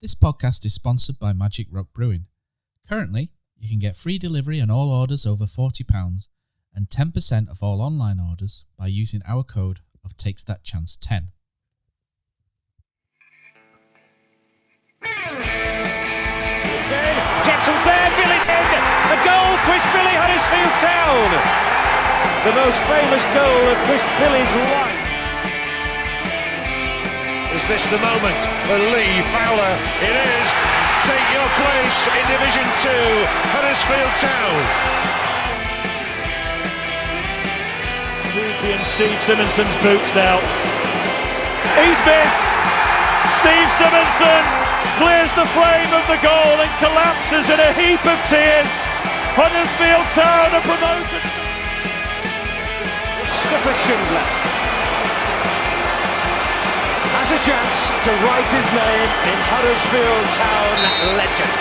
This podcast is sponsored by Magic Rock Brewing. Currently, you can get free delivery on all orders over £40 and 10% of all online orders by using our code of TakesThatChance10. Jepson's there, Billy in, a goal, Chris Billy, Huddersfield Town. The most famous goal of Chris Billy's life. Is this the moment for Lee Fowler? It is. Take your place in Division 2, Huddersfield Town. Ruby and Steve Simonson's boots now. He's missed. Steve Simonson clears the frame of the goal and collapses in a heap of tears. Huddersfield Town are promoted. Mustafa Schindler has a chance to write his name in Huddersfield Town legend.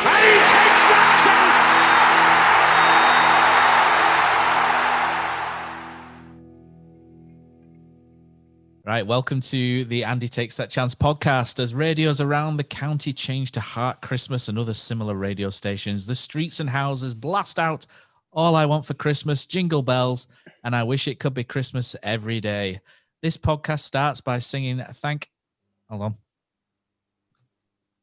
And he takes that chance! Right, welcome to the Andy Takes That Chance podcast. As radios around the county change to Heart Christmas and other similar radio stations, the streets and houses blast out All I Want for Christmas, Jingle Bells, and I Wish It Could Be Christmas Every Day. This podcast starts by singing Hold on.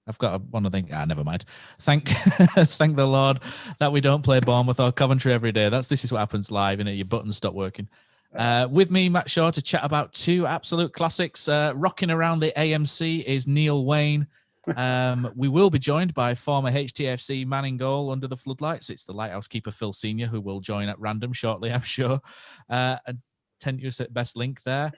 I've got one of the things. Never mind. Thank the Lord that we don't play Bournemouth or Coventry every day. This is what happens live, innit? Your buttons stop working. With me, Matt Shaw, to chat about two absolute classics. Rocking around the AMC is Neil Wayne. We will be joined by former HTFC man in goal under the floodlights. It's the lighthouse keeper Phil Senior, who will join at random shortly, I'm sure. A tenuous at best link there.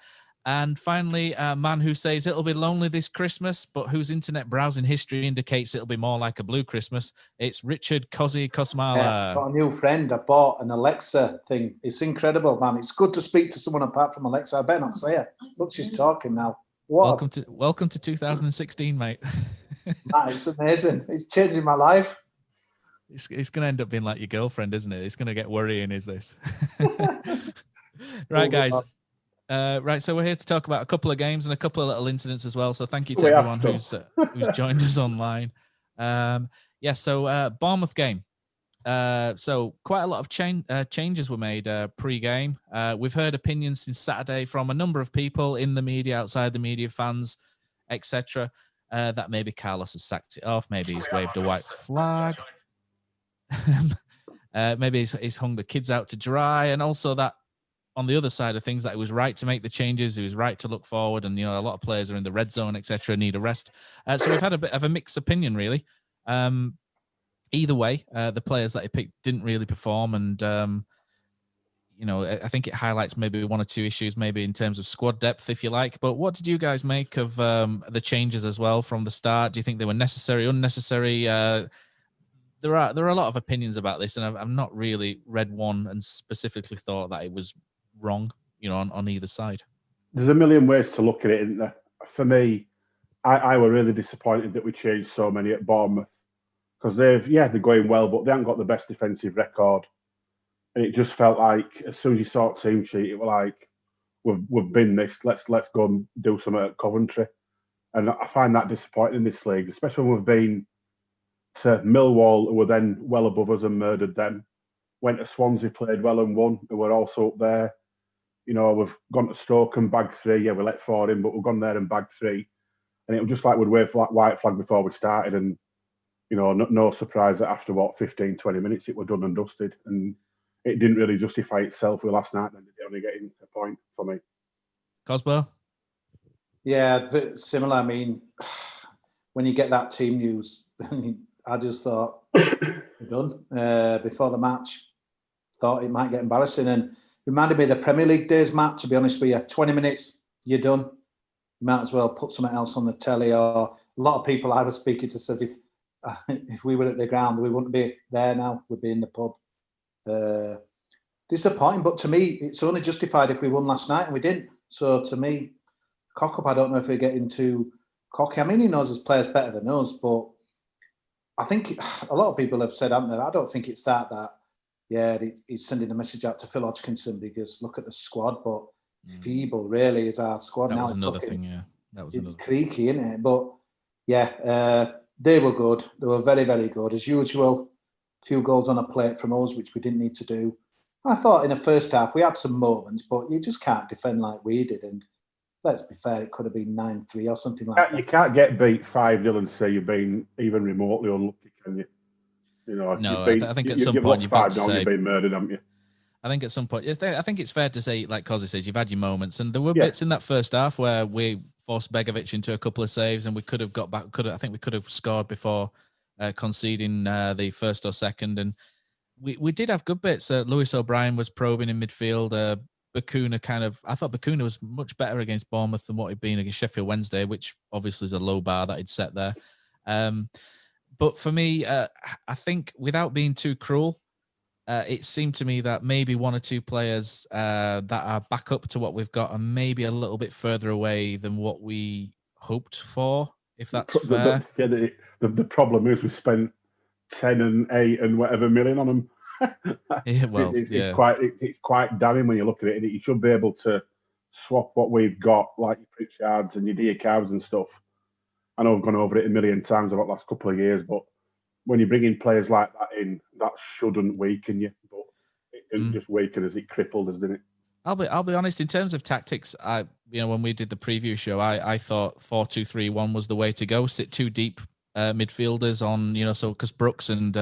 And finally, a man who says it'll be lonely this Christmas, but whose internet browsing history indicates it'll be more like a blue Christmas. It's Richard Kosi Kosmala. I've got a new friend. I bought an Alexa thing. It's incredible, man. It's good to speak to someone apart from Alexa. I better not say her. Look, she's talking now. Welcome to 2016, mate. Matt, it's amazing. It's changing my life. It's going to end up being like your girlfriend, isn't it? It's going to get worrying, is this? Right, guys. Right, so we're here to talk about a couple of games and a couple of little incidents as well. So thank you to everyone who's joined us online. Bournemouth game. So quite a lot of changes were made pre-game. We've heard opinions since Saturday from a number of people in the media, outside the media, fans, etc. That maybe Carlos has sacked it off. Maybe he's waved a white flag. Maybe he's hung the kids out to dry, and also that on the other side of things, that it was right to make the changes. It was right to look forward, and a lot of players are in the red zone, etc., need a rest. So we've had a bit of a mixed opinion, really. Either way, the players that he picked didn't really perform, and I think it highlights maybe one or two issues, maybe in terms of squad depth, if you like. But what did you guys make of the changes as well from the start? Do you think they were necessary, unnecessary? There are a lot of opinions about this, and I've not really read one and specifically thought that it was wrong, on either side. There's a million ways to look at it, isn't there? For me, I were really disappointed that we changed so many at Bournemouth, because they're going well, but they haven't got the best defensive record. And it just felt like as soon as you saw the team sheet, it was like, we've been this. Let's go and do something at Coventry. And I find that disappointing in this league, especially when we've been to Millwall, who were then well above us and murdered them. Went to Swansea, played well and won, who were also up there. We've gone to Stoke and bagged 3. Yeah, we let 4 in, but we've gone there and bagged 3. And it was just like we'd wave white flag before we started. And, no surprise that after, 15, 20 minutes, it was done and dusted. And it didn't really justify itself with last night, and it only getting a point for me. Cosbo? Yeah, similar. I mean, when you get that team news, I just thought, we're done. Before the match, thought it might get embarrassing. And reminded me of the Premier League days, Matt, to be honest with you. 20 minutes, you're done. You might as well put something else on the telly. Or a lot of people I was speaking to says if we were at the ground, we wouldn't be there now. We'd be in the pub. Disappointing, but to me, it's only justified if we won last night, and we didn't. So to me, cock up, I don't know if we're getting too cocky. I mean, he knows his players better than us, but I think a lot of people have said, haven't they? I don't think it's that he's sending a message out to Phil Hodgkinson because look at the squad, but feeble really is our squad that now. Was another thing, yeah. That was it's creaky, isn't it? But yeah, they were good. They were very, very good. As usual, a few goals on a plate from us, which we didn't need to do. I thought in the first half we had some moments, but you just can't defend like we did. And let's be fair, it could have been 9-3 or something like that. You can't get beat 5-0 and say you've been even remotely unlucky, can you? You know, no, I think at some point you've got to say you've been murdered, haven't you? I think at some point, I think it's fair to say, like Kosi says, you've had your moments, and there were bits in that first half where we forced Begovic into a couple of saves, and we could have got back. I think we could have scored before conceding the first or second, and we did have good bits. Lewis O'Brien was probing in midfield. Bacuna I thought Bacuna was much better against Bournemouth than what he'd been against Sheffield Wednesday, which obviously is a low bar that he'd set there. But for me, I think without being too cruel, it seemed to me that maybe one or two players that are back up to what we've got are maybe a little bit further away than what we hoped for, if that's fair. The problem is we spent 10 and 8 and whatever million on them. It's quite damning when you look at it. You should be able to swap what we've got, like your Pritchards and your Diacabs and stuff. I know I've gone over it a million times over the last couple of years, but when you bring in players like that in, that shouldn't weaken you, but it didn't just weaken as it crippled us, didn't it? I'll be honest. In terms of tactics, when we did the preview show, I thought 4-2-3-1 was the way to go. Sit two deep midfielders on, because Brooks and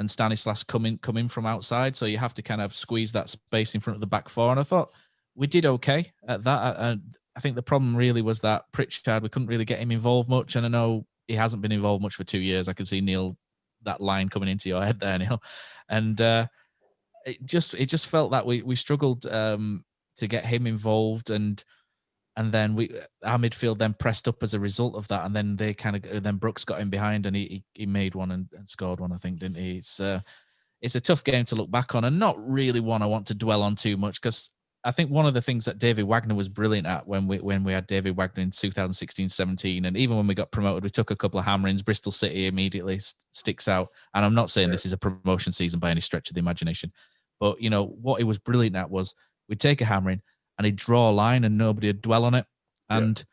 Stanislas come in from outside, so you have to kind of squeeze that space in front of the back four. And I thought we did okay at that. I think the problem really was that Pritchard, we couldn't really get him involved much, and I know he hasn't been involved much for 2 years. I can see Neil, that line coming into your head there, Neil, and it just felt that we struggled to get him involved, and then our midfield then pressed up as a result of that, and then then Brooks got him behind, and he made one and scored one, I think, didn't he? It's a tough game to look back on, and not really one I want to dwell on too much, because I think one of the things that David Wagner was brilliant at when we had David Wagner in 2016-17, and even when we got promoted, we took a couple of hammerings. Bristol City immediately sticks out, and I'm not saying this is a promotion season by any stretch of the imagination, but what he was brilliant at was we'd take a hammering and he'd draw a line and nobody would dwell on it. And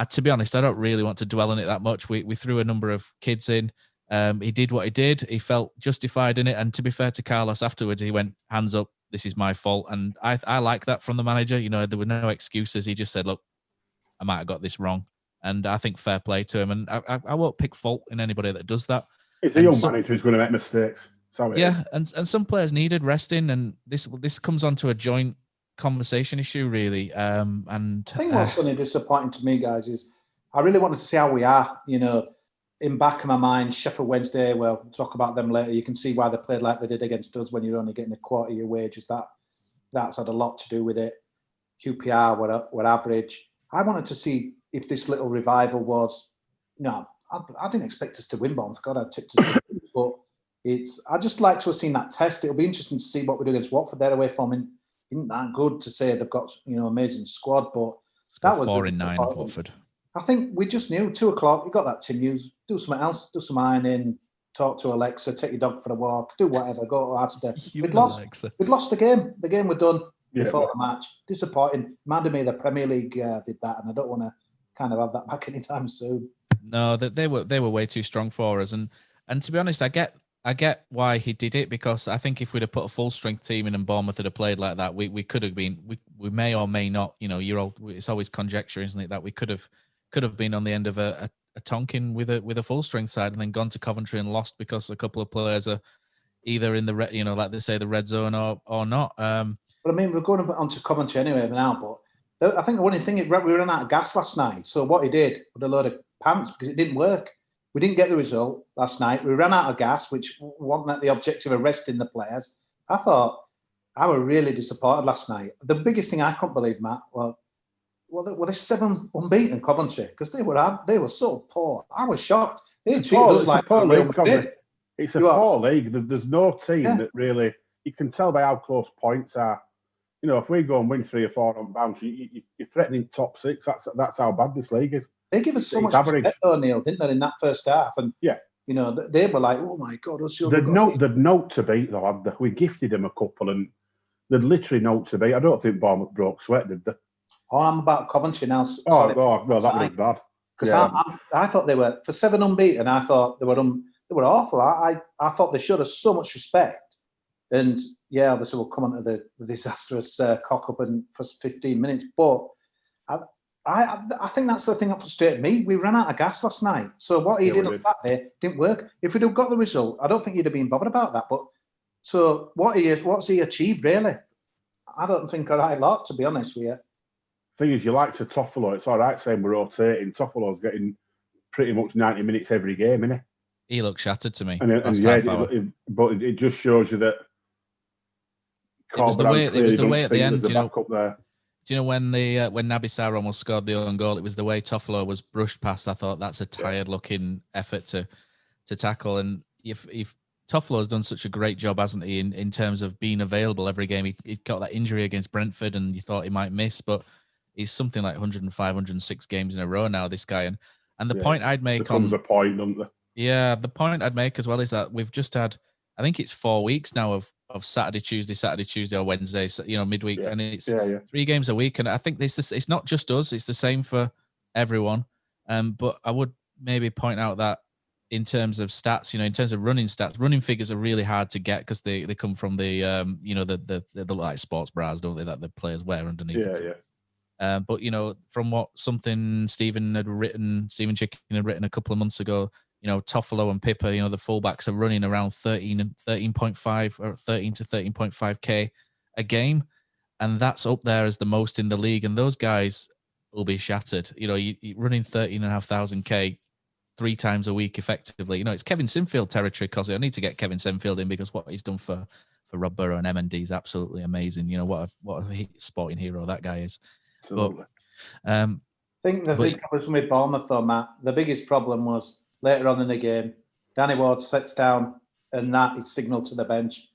to be honest, I don't really want to dwell on it that much. We threw a number of kids in. He did what he did. He felt justified in it. And to be fair to Carlos, afterwards, he went, hands up, this is my fault. And I like that from the manager. There were no excuses. He just said, look, I might have got this wrong. And I think fair play to him. And I won't pick fault in anybody that does that. It's a young manager who's going to make mistakes. And some players needed resting. And this comes onto a joint conversation issue, really. And I think what's something disappointing to me, guys, is I really wanted to see how we are. In back of my mind, Sheffield Wednesday, we'll talk about them later. You can see why they played like they did against us when you're only getting a quarter of your wages. That's had a lot to do with it. QPR were average. I wanted to see if this little revival was, I didn't expect us to win Bournemouth. God, I tipped us to win, but I'd just like to have seen that test. It'll be interesting to see what we do against Watford. Their away form isn't that good to say they've got, amazing squad, but that was 4 in 9 of Watford. I think we just knew 2:00. You got that Tim Hughes. Do something else. Do some ironing. Talk to Alexa. Take your dog for a walk. Do whatever. Go to Asda. We'd lost the game. The game were done before the match. Disappointing. Reminded me the Premier League did that, and I don't want to kind of have that back anytime soon. No, they were way too strong for us, and to be honest, I get why he did it, because I think if we'd have put a full strength team in and Bournemouth had played like that, we could have been. We may or may not. It's always conjecture, isn't it? That we could have been on the end of a Tonkin with a full strength side, and then gone to Coventry and lost because a couple of players are either in the like they say, the red zone or not. But I mean, we're going on to Coventry anyway now. But I think the one thing we ran out of gas last night. So what he did with a load of pants, because it didn't work. We didn't get the result last night. We ran out of gas, which wasn't the objective of resting the players. I thought I was really disappointed last night. The biggest thing I couldn't believe, Matt, well, they're 7 unbeaten Coventry, because they were so poor. I was shocked. They treated us like poor league. It's a poor league. There's no team that really. You can tell by how close points are. If we go and win 3 or 4 on bounce, you're threatening top 6. That's how bad this league is. They give us so much respect, O'Neill, didn't they, in that first half? And they were like, "Oh my God, they'd note to beat though. We gifted them a couple, and they'd literally note to beat. I don't think Bournemouth broke sweat, did they? Oh, I'm about Coventry now. Oh, no, that was bad. Because I thought they were, for 7 unbeaten, I thought they were awful. I thought they showed us so much respect. And yeah, obviously we'll come on to the disastrous cock-up for 15 minutes. But I think that's the thing that frustrated me. We ran out of gas last night. So what he did on Saturday didn't work. If we'd have got the result, I don't think he'd have been bothered about that. But so what's he achieved, really? I don't think a right lot, to be honest with you. Thing is, you like to Toffolo. It's all right saying we're rotating. Toffolo's getting pretty much 90 minutes every game, isn't he? He looked shattered to me. But it just shows you that. It was the way at the end. Do you know when Naby Keita almost scored the own goal? It was the way Toffolo was brushed past. I thought that's a tired-looking effort to tackle. And if Toffolo's done such a great job, hasn't he, in terms of being available every game. He got that injury against Brentford, and you thought he might miss, but he's something like 105, 106 games in a row now, this guy. And the point I'd make becomes a point, doesn't it? Yeah, the point I'd make as well is that we've just had, I think it's 4 weeks now of Saturday, Tuesday, or Wednesday, midweek, and it's 3 games a week. And I think it's not just us; it's the same for everyone. But I would maybe point out that in terms of stats, in terms of running stats, running figures are really hard to get because they come from the the like sports bras, don't they, that the players wear underneath. But from what Stephen Chicken had written a couple of months ago, Toffolo and Pippa, the fullbacks are running around 13.5 or 13 to 13.5k a game, and that's up there as the most in the league. And those guys will be shattered. You're running 13,500 k 3 times a week effectively. It's Kevin Sinfield territory, because I need to get Kevin Sinfield in, because what he's done for Rob Burrow and MND is absolutely amazing. What a sporting hero that guy is. Absolutely. But, I think the thing was with Bournemouth, though, Matt, the biggest problem was later on in the game, Danny Ward sits down and that is signalled to the bench.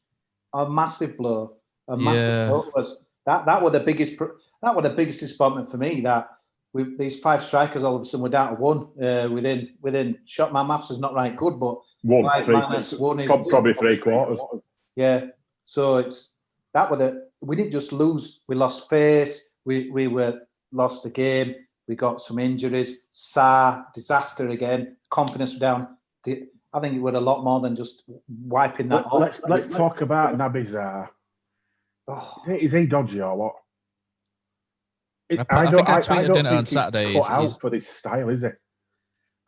A massive blow. Blow was that were the biggest disappointment for me, that with these 5 strikers all of a sudden we're down to 1 within shot. My maths is not right good, but 1 minus 1 is probably 3/4. Yeah. So we didn't just lose, we lost face, we lost the game, we got some injuries, Tsar, disaster again, confidence down. I think it would a lot more than just wiping that off. Let's talk about Naby Keita. Is he dodgy or what? I think I tweeted on Saturday. He's cut out for this style, is he?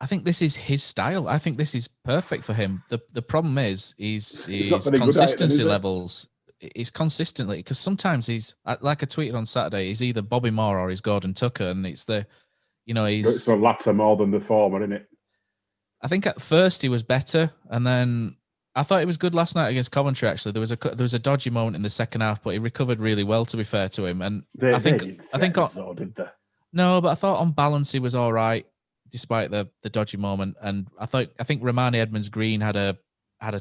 I think this is his style. I think this is perfect for him. The problem is his consistency levels. He's consistently, because sometimes he's, like I tweeted on Saturday, he's either Bobby Moore or he's Gordon Tucker, and it's the, it's the latter more than the former, isn't it? I think at first he was better, and then I thought he was good last night against Coventry. Actually, there was a dodgy moment in the second half, but he recovered really well, to be fair to him. And I think no, but I thought on balance he was all right, despite the dodgy moment. And I think Rarmani Edmonds-Green had a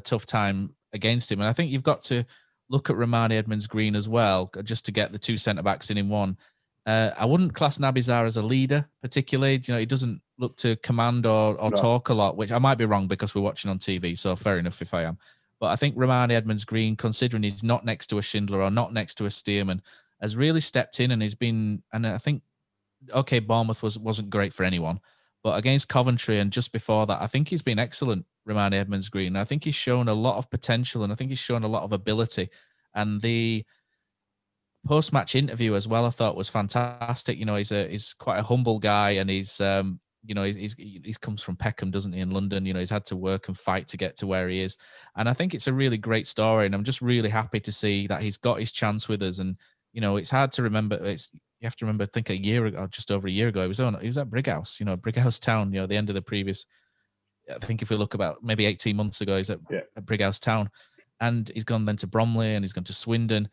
tough time against him, and I think you've got to look at Rarmani Edmonds-Green as well, just to get the 2 centre-backs in one. I wouldn't class Naby Keita as a leader, particularly. He doesn't look to command or talk a lot, which I might be wrong because we're watching on TV, so fair enough if I am. But I think Rarmani Edmonds-Green, considering he's not next to a Schindler or not next to a Stearman, has really stepped in and he's been, and I think, Bournemouth wasn't great for anyone, but against Coventry and just before that, I think he's been excellent, Rarmani Edmonds-Green. I think he's shown a lot of potential, and I think he's shown a lot of ability. And the post-match interview as well, I thought was fantastic. He's quite a humble guy, and he comes from Peckham, doesn't he, in London? He's had to work and fight to get to where he is. And I think it's a really great story, and I'm just really happy to see that he's got his chance with us. And, it's hard to remember. You have to remember, I think a year ago, just over a year ago, he was at Brighouse, Brighouse Town, the end of the previous, I think if we look about maybe 18 months ago, he's at Brighouse Town. And he's gone then to Bromley, and he's gone to Swindon.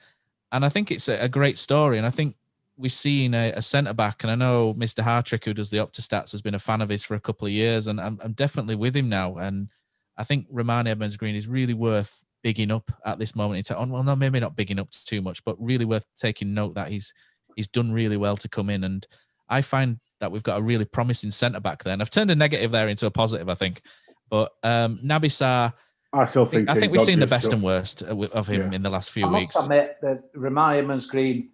And I think it's a great story. And I think we've seen a centre-back, and I know Mr. Hartrick, who does the Optastats, has been a fan of his for a couple of years, and I'm definitely with him now. And I think Rarmani Edmonds-Green is really worth bigging up at this moment in time. Well, no, maybe not bigging up too much, but really worth taking note that he's done really well to come in. And I find that we've got a really promising centre-back there. And I've turned a negative there into a positive, I think. But Naby Keita, I think we've seen the best and worst of him in the last few weeks. I must admit that Rarmani Edmonds-Green,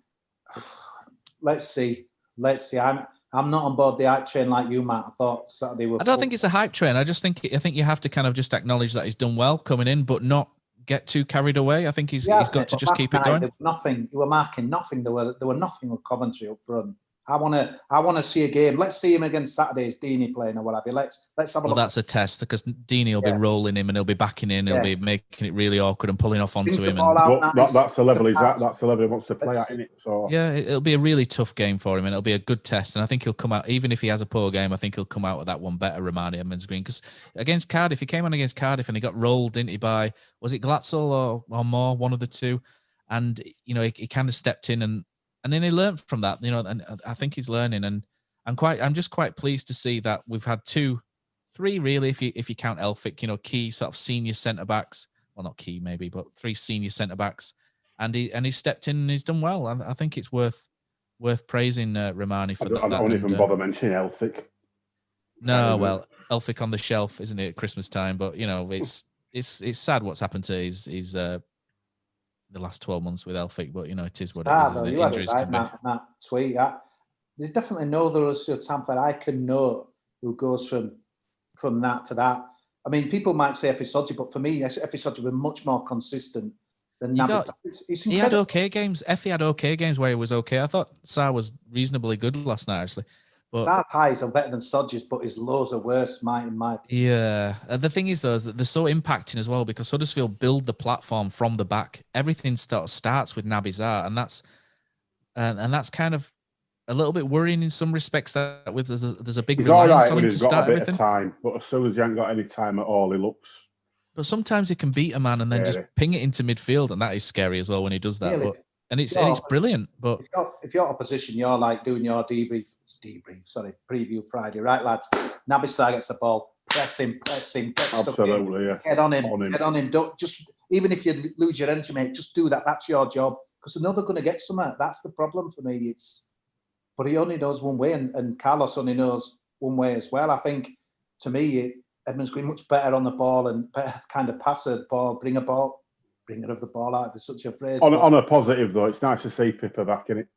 let's see. let's see. I'm not on board the hype train like you, Matt. I thought Saturday were. I don't think it's a hype train. I think you have to kind of just acknowledge that he's done well coming in, but not get too carried away. I think he's got to just keep it going. Nothing. You were marking nothing. There were nothing with Coventry up front. I want to see a game. Let's see him against Saturday's Deeney playing or whatever. Let's have a look. Well, that's a test because Deeney will be rolling him and he'll be backing in. He'll be making it really awkward and pulling off onto him. That's the level he's at. That's the level he wants to play at, isn't it? So yeah, it'll be a really tough game for him and it'll be a good test. And I think he'll come out, even if he has a poor game, I think he'll come out with that one better, Rarmani, Edmonds-Green. Because against Cardiff, he came on against Cardiff and he got rolled, didn't he, by, was it Glatzel or Moore, one of the two? And, he kind of stepped in and then he learned from that, and I think he's learning. And I'm just quite pleased to see that we've had three really, if you count Elphick, key sort of senior centre backs. Well, not key maybe, but 3 senior centre backs, and he stepped in and he's done well. And I think it's worth praising Rarmani for that. I don't even bother mentioning Elphick. No, well, Elphick on the shelf, isn't it, at Christmas time? But it's sad what's happened to his the last 12 months with Elphick, but it is what it is, isn't it? Injuries can be. That tweet. There's definitely no other sample I can know who goes from that to that. I mean, people might say Efisodji, but for me, Efisodji was much more consistent than Naby. He had okay games. Effie had okay games where he was okay. I thought Tsar was reasonably good last night, actually. But Tsar's highs are better than Sodji's, but his lows are worse, in my opinion. Yeah. The thing is, though, is that they're so impacting as well because Huddersfield build the platform from the back. Everything starts with Naby Tsar, and that's kind of a little bit worrying in some respects. That there's a big reliance on him to start everything. Time, but as soon as he ain't got any time at all, he looks. But sometimes he can beat a man and then just ping it into midfield, and that is scary as well when he does that. Really? And it's brilliant. But if you're opposition, you're like doing your preview Friday, right, lads? Naby Tsar gets the ball, press him. Absolutely, yeah. Get on him. Don't just, even if you lose your energy, mate, just do that. That's your job because I know they're going to get somewhere. That's the problem for me. But he only knows one way, and Carlos only knows one way as well. I think to me, Edmonds-Green much better on the ball and better kind of passer the ball, bring it of the ball out. There's such a phrase. On a positive though, it's nice to see Pippa back in it.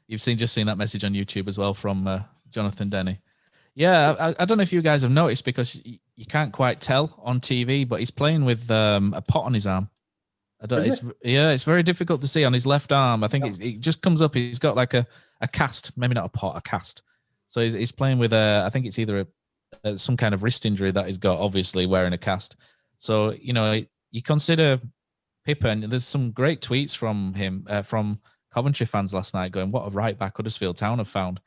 You've just seen that message on YouTube as well from Jonathan Denny. Yeah, I don't know if you guys have noticed because you can't quite tell on TV, but he's playing with a pot on his arm. It's very difficult to see on his left arm. I think it just comes up. He's got like a cast, maybe not a pot, a cast. So he's playing with I think it's either some kind of wrist injury that he's got, obviously wearing a cast. So, you consider Pippa, and there's some great tweets from him, from Coventry fans last night going, what a right back Huddersfield Town have found.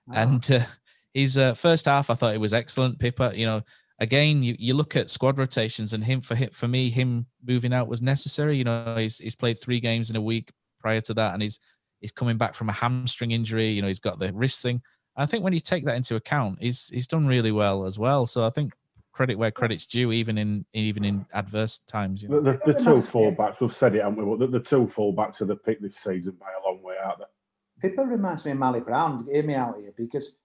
Wow. And his first half, I thought it was excellent. Pippa, again, you look at squad rotations and for me, him moving out was necessary. He's played 3 games in a week prior to that, and he's coming back from a hamstring injury. He's got the wrist thing. I think when you take that into account, he's done really well as well. So I think credit where credit's due, even in adverse times. The 2 fullbacks, we've said it, haven't we? But the 2 fullbacks are the pick this season by a long way, aren't they? Pippa reminds me of Mally Brown. Hear me out here, because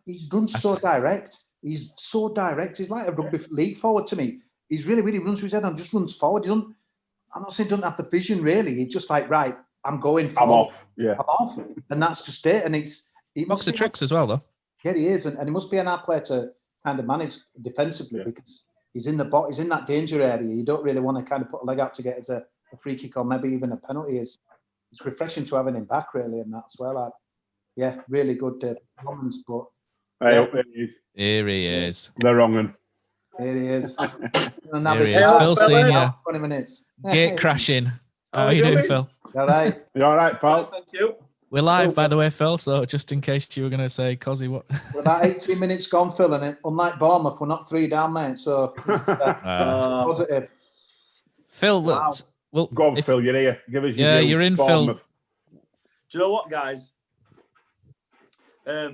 he's run so direct. He's so direct. He's like a rugby league forward to me. He's really runs with his head and just runs forward. I'm not saying he doesn't have the vision really. He's just like, right, I'm going forward. I'm off. Yeah, I'm off, and that's just it. And he must the tricks as well, though. Yeah, he is, and he must be an hard player to kind of manage defensively because he's in he's in that danger area. You don't really want to kind of put a leg out to get as a free kick or maybe even a penalty. It's refreshing to having him back really, and that as well. Really good performance. But here he is. They're wrong one. Here he is. Here he is. Phil Senior. 20 minutes. Gate crashing. How are you doing, Phil? All right. You all right, pal? Thank you. We're live, by the way, Phil. So just in case you were going to say, Kosi, what? We're about 18 minutes gone, Phil, and unlike Bournemouth, we're not 3 down, mate. So positive. Phil, wow. Well, go on, Phil. You're here. Give us your you're in, Phil. Do you know what, guys? I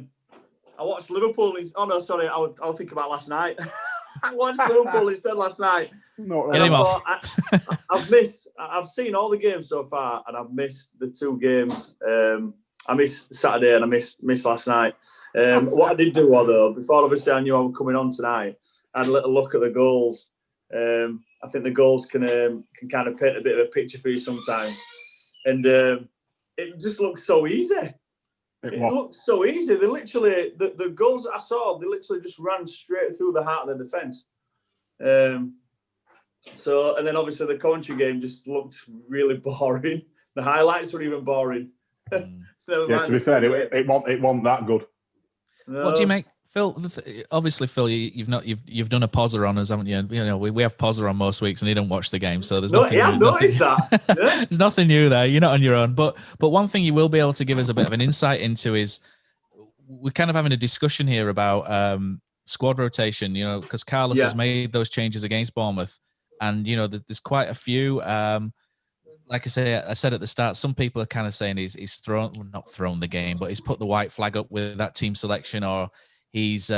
watched Liverpool. I'll think about last night. I watched Liverpool instead last night. Get him off. I've seen all the games so far, and I've missed the 2 games. I missed Saturday and I missed last night. What I did do, though, before obviously I knew I was coming on tonight, I had a little look at the goals. I think the goals can kind of paint a bit of a picture for you sometimes, and it just looks so easy. It looked so easy. They literally, the goals that I saw, they literally just ran straight through the heart of the defence. So, and then obviously the Coventry game just looked really boring. The highlights were even boring. To be fair, it wasn't that good. No. What do you make, Phil? Obviously, Phil, you've done a pauser on us, haven't you? You know, we have pauser on most weeks, and he don't watch the game, so there's nothing. Yeah, I've noticed that. Yeah. There's nothing new there. You're not on your own. But one thing you will be able to give us a bit of an insight into is we're kind of having a discussion here about squad rotation. You know, because Carlos has made those changes against Bournemouth, and you know, there's quite a few. Like I said at the start, some people are kind of saying he's not thrown the game, but he's put the white flag up with that team selection, or he's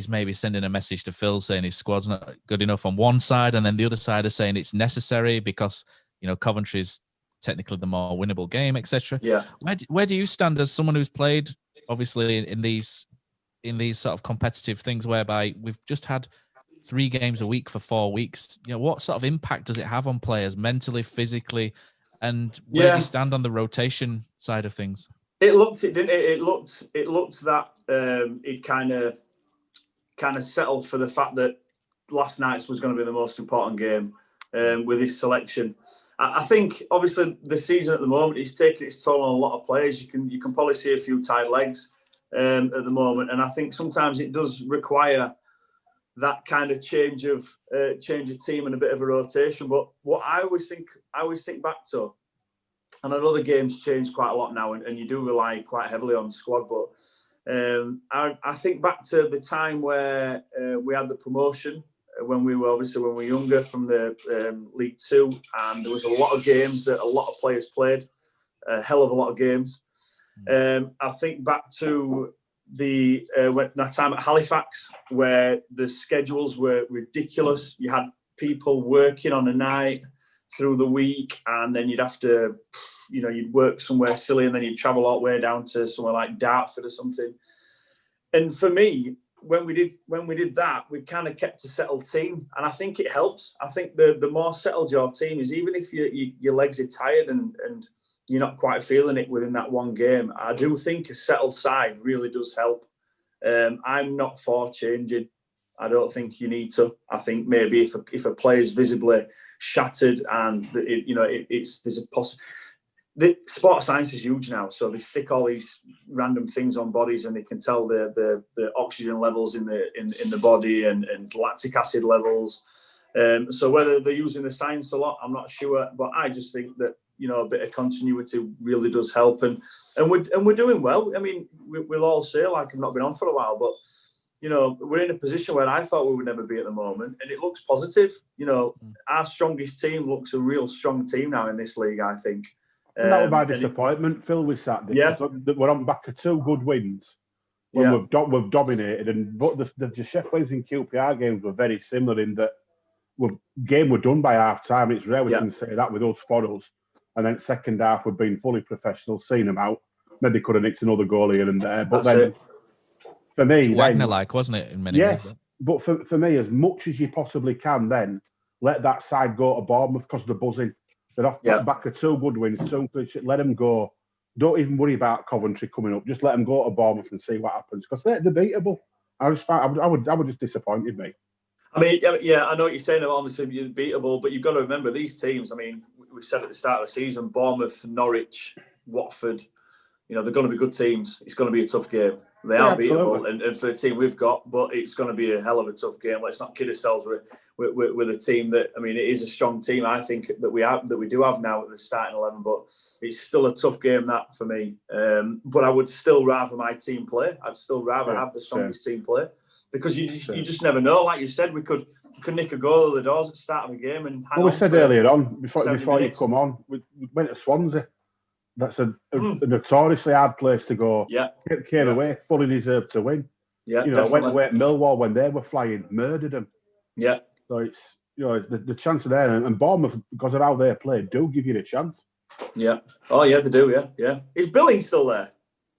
maybe sending a message to Phil saying his squad's not good enough on one side, and then the other side are saying it's necessary because, you know, Coventry's technically the more winnable game, etc. Yeah. Where do you stand as someone who's played obviously in these sort of competitive things whereby we've just had 3 games a week for 4 weeks? You know, what sort of impact does it have on players mentally, physically? And where do you stand on the rotation side of things? It looked that it kind of settled for the fact that last night's was going to be the most important game with his selection. I think obviously the season at the moment is taking its toll on a lot of players. You can probably see a few tired legs at the moment, and I think sometimes it does require that kind of change of team and a bit of a rotation. But what I always think back to, and I know the game's changed quite a lot now, and you do rely quite heavily on the squad, but I think back to the time where we had the promotion when we were younger from the League Two, and there was a lot of games that a lot of players played, a hell of a lot of games. I think back to that time at Halifax, where the schedules were ridiculous. You had people working on a night through the week, and then you'd have to, you'd work somewhere silly, and then you'd travel all the way down to somewhere like Dartford or something. And for me, when we did that, we kind of kept a settled team, and I think it helps. I think the more settled your team is, even if your legs are tired and you're not quite feeling it within that one game, I do think a settled side really does help. I'm not for changing. I don't think you need to. I think maybe if a player's visibly shattered and there's a possibility. The sport science is huge now, so they stick all these random things on bodies, and they can tell the oxygen levels in the body and lactic acid levels. So whether they're using the science a lot, I'm not sure, but I just think that a bit of continuity really does help, and we're doing well. I mean, we'll all say, like, I've not been on for a while, but we're in a position where I thought we would never be at the moment, and it looks positive. Our strongest team looks a real strong team now in this league, I think. And that was my disappointment, Phil, with Saturday. Yeah. We're on back of 2 good wins when we've dominated, and but the Sheffield Wednesday and QPR games were very similar in that game were done by half time. It's rare we can say that with us for us. And then second half we've been fully professional, seen them out. Maybe could have nicked another goal here and there, but for me, Wagner-like, wasn't it, in many ways? But for me, as much as you possibly can, then let that side go to Bournemouth because they're buzzing. They're off back of 2 good wins, 2 clean sheets. Let them go. Don't even worry about Coventry coming up. Just let them go to Bournemouth and see what happens, because they're beatable. I would just disappointed me. I mean, yeah, I know what you're saying. Obviously, you're beatable, but you've got to remember these teams. I mean, we said at the start of the season, Bournemouth, Norwich, Watford. They're going to be good teams. It's going to be a tough game. They are beatable, and for the team we've got, but it's going to be a hell of a tough game. Let's not kid ourselves with a team that, I mean, it is a strong team, I think, that we do have now at the starting 11, but it's still a tough game, that, for me. But I would still rather my team play. I'd still rather have the strongest team play, because you just never know. Like you said, we could nick a goal at the doors at the start of a game and hang on. We said earlier on, before you come on, we went to Swansea. That's a notoriously hard place to go. Yeah, came away, fully deserved to win. Yeah, went away at Millwall when they were flying, murdered them. Yeah. So it's the chance are there, and Bournemouth, because of how they played, do give you the chance. Yeah. Oh yeah, they do. Yeah. Is Billing still there?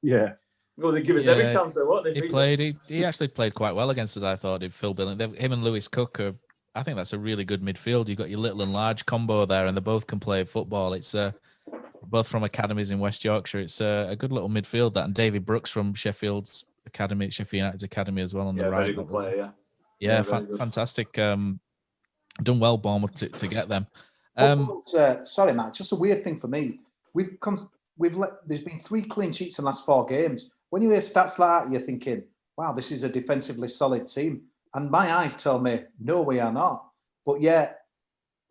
Yeah. Well, they give us every chance. He actually played quite well against us, I thought. Did Phil Billing? Him and Lewis Cook are. I think that's a really good midfield. You've got your little and large combo there, and they both can play football. It's both from academies in West Yorkshire. It's a good little midfield, that. And David Brooks from Sheffield's academy, Sheffield United's academy as well on the right. Very good player, Fantastic. Done well, Bournemouth, to get them. Sorry, Matt. Just a weird thing for me. There's been 3 clean sheets in the last 4 games. When you hear stats like that, you're thinking, wow, this is a defensively solid team. And my eyes tell me, no, we are not. But yeah,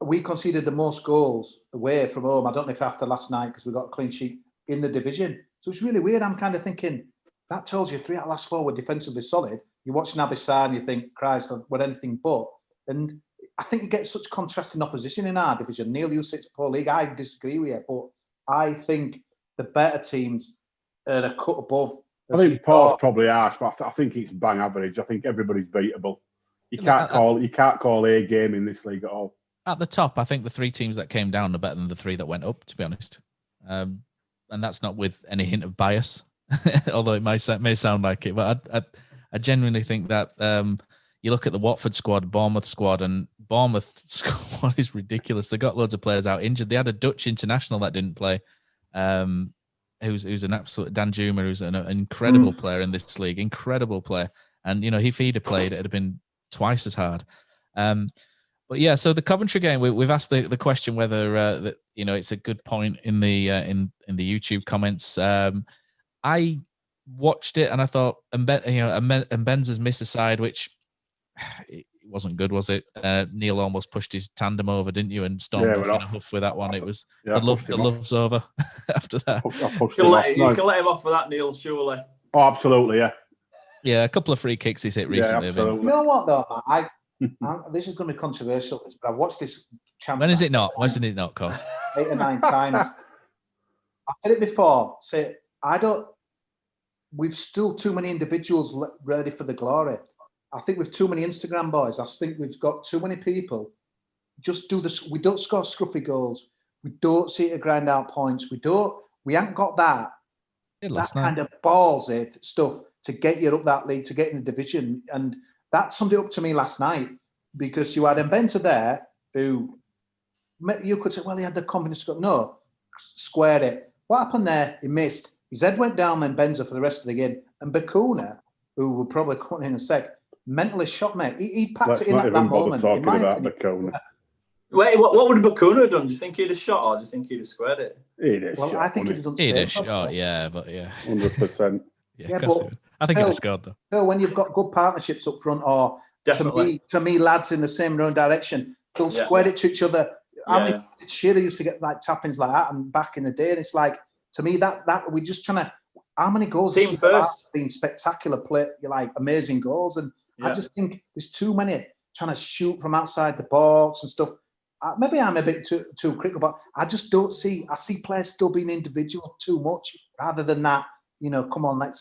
we conceded the most goals away from home. I don't know if after last night, because we got a clean sheet in the division. So it's really weird. I'm kind of thinking, that tells you 3 out of the last 4 were defensively solid. You watch Naby Keita and you think, Christ, we're anything but. And I think you get such contrasting opposition in our division. Neil, you say it's a poor league. I disagree with you, but I think the better teams are a cut above. I think Port's probably harsh, but I think it's bang average. I think everybody's beatable. You can't call a game in this league at all. At the top, I think the 3 teams that came down are better than the 3 that went up, to be honest. And that's not with any hint of bias, although it may sound like it. But I genuinely think that you look at the Watford squad, Bournemouth squad, and Bournemouth squad is ridiculous. They got loads of players out injured. They had a Dutch international that didn't play, who's an absolute Dan Juma, who's an incredible player in this league, incredible player. And if he'd have played, it'd have been twice as hard. But yeah, so the Coventry game, we've asked the question whether it's a good point in the YouTube comments. I watched it and I thought, Mbenza's missed a side, which it wasn't good, was it? Neil almost pushed his tandem over, didn't you? And stormed off in a huff with that one. It was the love's over after that. You can let him off for that, Neil, surely. Oh, absolutely, yeah. Yeah, a couple of free kicks he's hit recently. Yeah, absolutely. You know what though, this is going to be controversial, but I've watched this. When is it not? When is it not, Cos? 8 or 9 times. I've said it before. We've still too many individuals ready for the glory. I think we've too many Instagram boys. I think we've got too many people. Just do this. We don't score scruffy goals. We don't see it to grind out points. We haven't got that kind of ballsy stuff to get you up that league, to get in the division. And that summed it up to me last night, because you had Mbenza there who you could say, well, he had the confidence to go. No, squared it. What happened there? He missed. His head went down Mbenza for the rest of the game. And Bakuna, who will probably come in a sec, mentally shot me. He packed it in at that moment. Talking about Bakuna. Wait, what would Bakuna have done? Do you think he'd have shot, or do you think he'd have squared it? I think he'd have done the same. He'd have shot, yeah, but yeah. 100%. But I think he'd have scored, though. Phil, when you've got good partnerships up front, or to me, lads in the same own direction, they'll square it to each other. Shearer used to get like tappings like that, and back in the day, and it's like, to me, that we're just trying to. How many goals? Team first, been spectacular play, like amazing goals, and I just think there's too many trying to shoot from outside the box and stuff. Maybe I'm a bit too critical, but I just don't see. I see players still being individual too much, rather than that. Come on,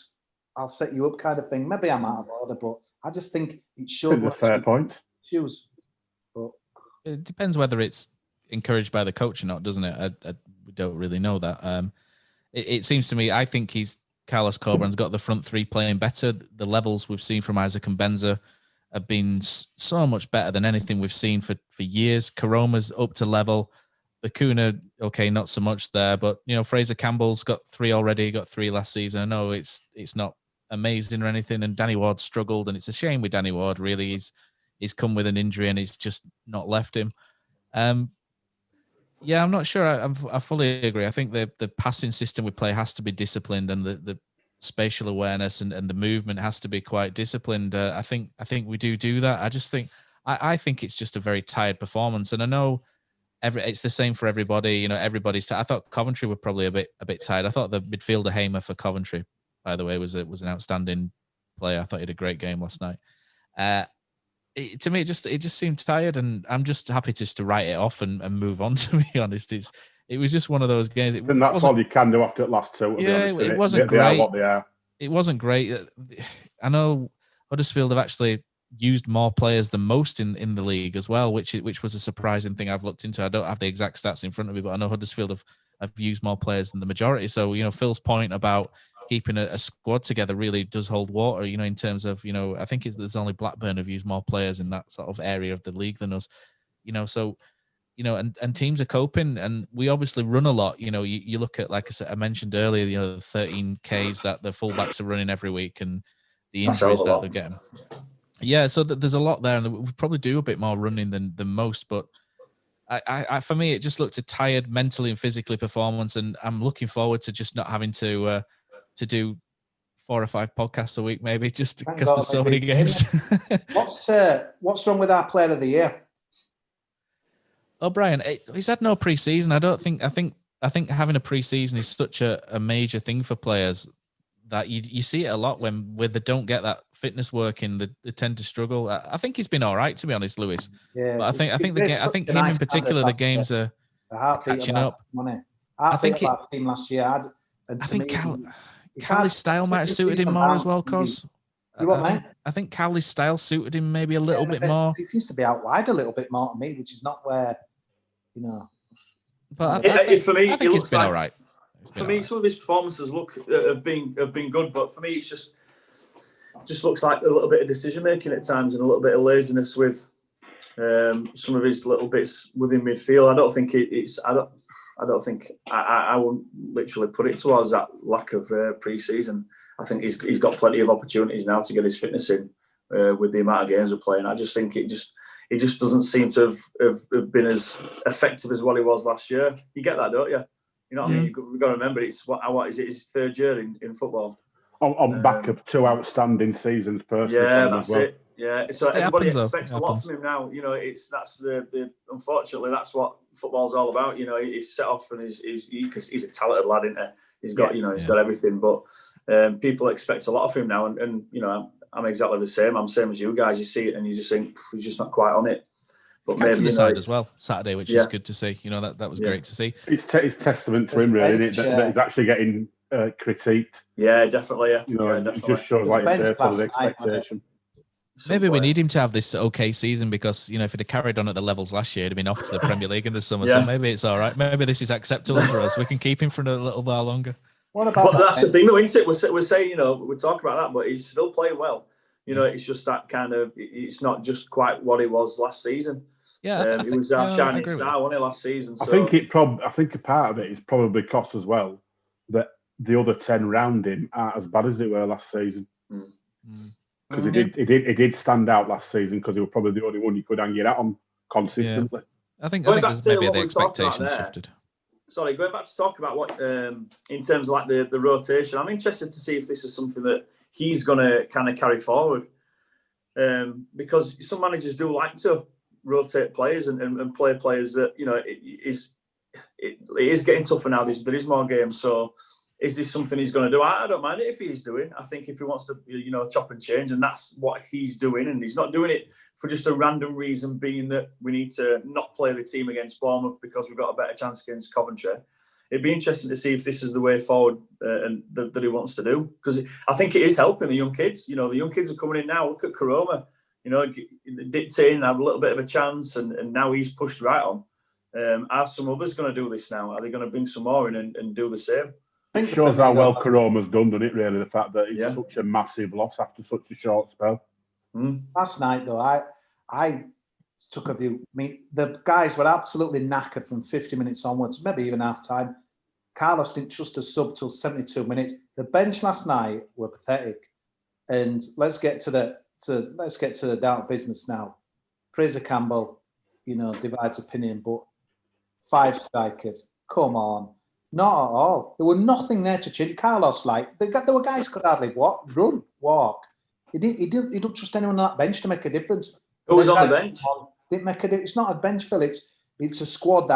I'll set you up kind of thing. Maybe I'm out of order, but I just think it should. A fair point. Shoes. But it depends whether it's encouraged by the coach or not, doesn't it? We don't really know that. It seems to me, I think Carlos Cobran's got the front 3 playing better. The levels we've seen from Isaac and Mbenza have been so much better than anything we've seen for years. Karoma's up to level. Bakuna, okay, not so much there, but Fraser Campbell's got 3 already. Got 3 last season. I know it's not amazing or anything, and Danny Ward struggled, and it's a shame with Danny Ward. Really, he's come with an injury and he's just not left him. Yeah, I'm not sure. I fully agree. I think the passing system we play has to be disciplined, and the spatial awareness and the movement has to be quite disciplined. I think we do that. I just think I think it's just a very tired performance, and I know it's the same for everybody. Everybody's. I thought Coventry were probably a bit tired. I thought the midfielder Hamer for Coventry, by the way, was an outstanding player. I thought he had a great game last night. To me, it just seemed tired, and I'm just happy just to write it off and move on. To be honest, it was just one of those games. And that's all you can do after the last 2. It wasn't great. They are what they are. It wasn't great. I know Huddersfield have actually used more players than most in the league as well, which was a surprising thing I've looked into. I don't have the exact stats in front of me, but I know Huddersfield have used more players than the majority. So Phil's point about keeping a squad together really does hold water, in terms of, I think there's only Blackburn have used more players in that sort of area of the league than us, so and teams are coping, and we obviously run a lot. You look at, like I mentioned earlier, the 13 Ks that the fullbacks are running every week, and the injuries that they're getting. Yeah, so there's a lot there, and we probably do a bit more running than most. But I for me, it just looked a tired mentally and physically performance, and I'm looking forward to just not having to do 4 or 5 podcasts a week, maybe, just because there's so many games. What's wrong with our player of the year? Brian, he's had no pre-season. I think having a pre-season is such a major thing for players that you see it a lot when they don't get that fitness working, they tend to struggle. I think he's been all right, to be honest, Lewis. Yeah, but I think him in particular, the games are catching up. I think our team last year had. I think Cowley's style might have suited him more as well, Cos. I think Cowley's style suited him maybe a little bit more. He seems to be out wide a little bit more to me, which is not where, But for me, I think he's been all right. For me, some of his performances have been good, but for me, it's just looks like a little bit of decision making at times and a little bit of laziness with some of his little bits within midfield. I don't think I don't think I would literally put it towards that lack of pre-season. I think he's got plenty of opportunities now to get his fitness in with the amount of games we're playing. I just think it just doesn't seem to have been as effective as what he was last year. You get that, don't you? You know what I mean? We've got to remember it's what is it? His 3rd year in football. On back of 2 outstanding seasons, personally. Yeah, that's it. Yeah, so everybody expects a lot from him now. Unfortunately that's what football's all about. He's set off and he's a talented lad, isn't he? He's got he's got everything, but people expect a lot of him now, and I'm exactly the same. I'm the same as you guys. You see it and you just think he's just not quite on it. But maybe the side as well Saturday, which is good to see. That was great to see. It's testament to him, really, isn't it? That he's actually getting critiqued. Yeah, definitely. Yeah, definitely. It just shows, like you say, sort of expectation. Maybe we need him to have this okay season because, if he'd have carried on at the levels last year, he'd have been off to the Premier League in the summer. So maybe it's all right. Maybe this is acceptable for us. We can keep him for a little while longer. What about that's the thing, though, isn't it? We're saying, we talk about that, but he's still playing well. It's just that kind of, it's not just quite what he was last season. Yeah, he was our shining star, wasn't he, last season? So. I think a part of it is probably cost as well that the other 10 round him aren't as bad as they were last season. Because he did stand out last season because he was probably the only one you could hang your hat on consistently. I think there's maybe the expectations shifted. Sorry, going back to talk about what in terms of like the rotation, I'm interested to see if this is something that he's going to kind of carry forward, because some managers do like to rotate players and play players that it is getting tougher now. There is more games, so is this something he's going to do? I don't mind it if he's doing. I think if he wants to, chop and change, and that's what he's doing, and he's not doing it for just a random reason, being that we need to not play the team against Bournemouth because we've got a better chance against Coventry. It'd be interesting to see if this is the way forward and that he wants to do, because I think it is helping the young kids. The young kids are coming in now. Look at Karoma, dictating, have a little bit of a chance, and now he's pushed right on. Are some others going to do this now? Are they going to bring some more in and do the same? It shows how well Karoma's done, doesn't it, really, the fact that it's such a massive loss after such a short spell. Last night, though, I took a view. I mean, the guys were absolutely knackered from 50 minutes onwards, maybe even half-time. Carlos didn't trust a sub till 72 minutes. The bench last night were pathetic. And let's get to the down business now. Fraser Campbell, divides opinion, but 5 strikers, come on. Not at all. There were nothing there to change. Carlos, there were guys who could hardly walk. He didn't trust anyone on that bench to make a difference. Who was on the bench? Didn't make it's not a bench, Phil. It's a squad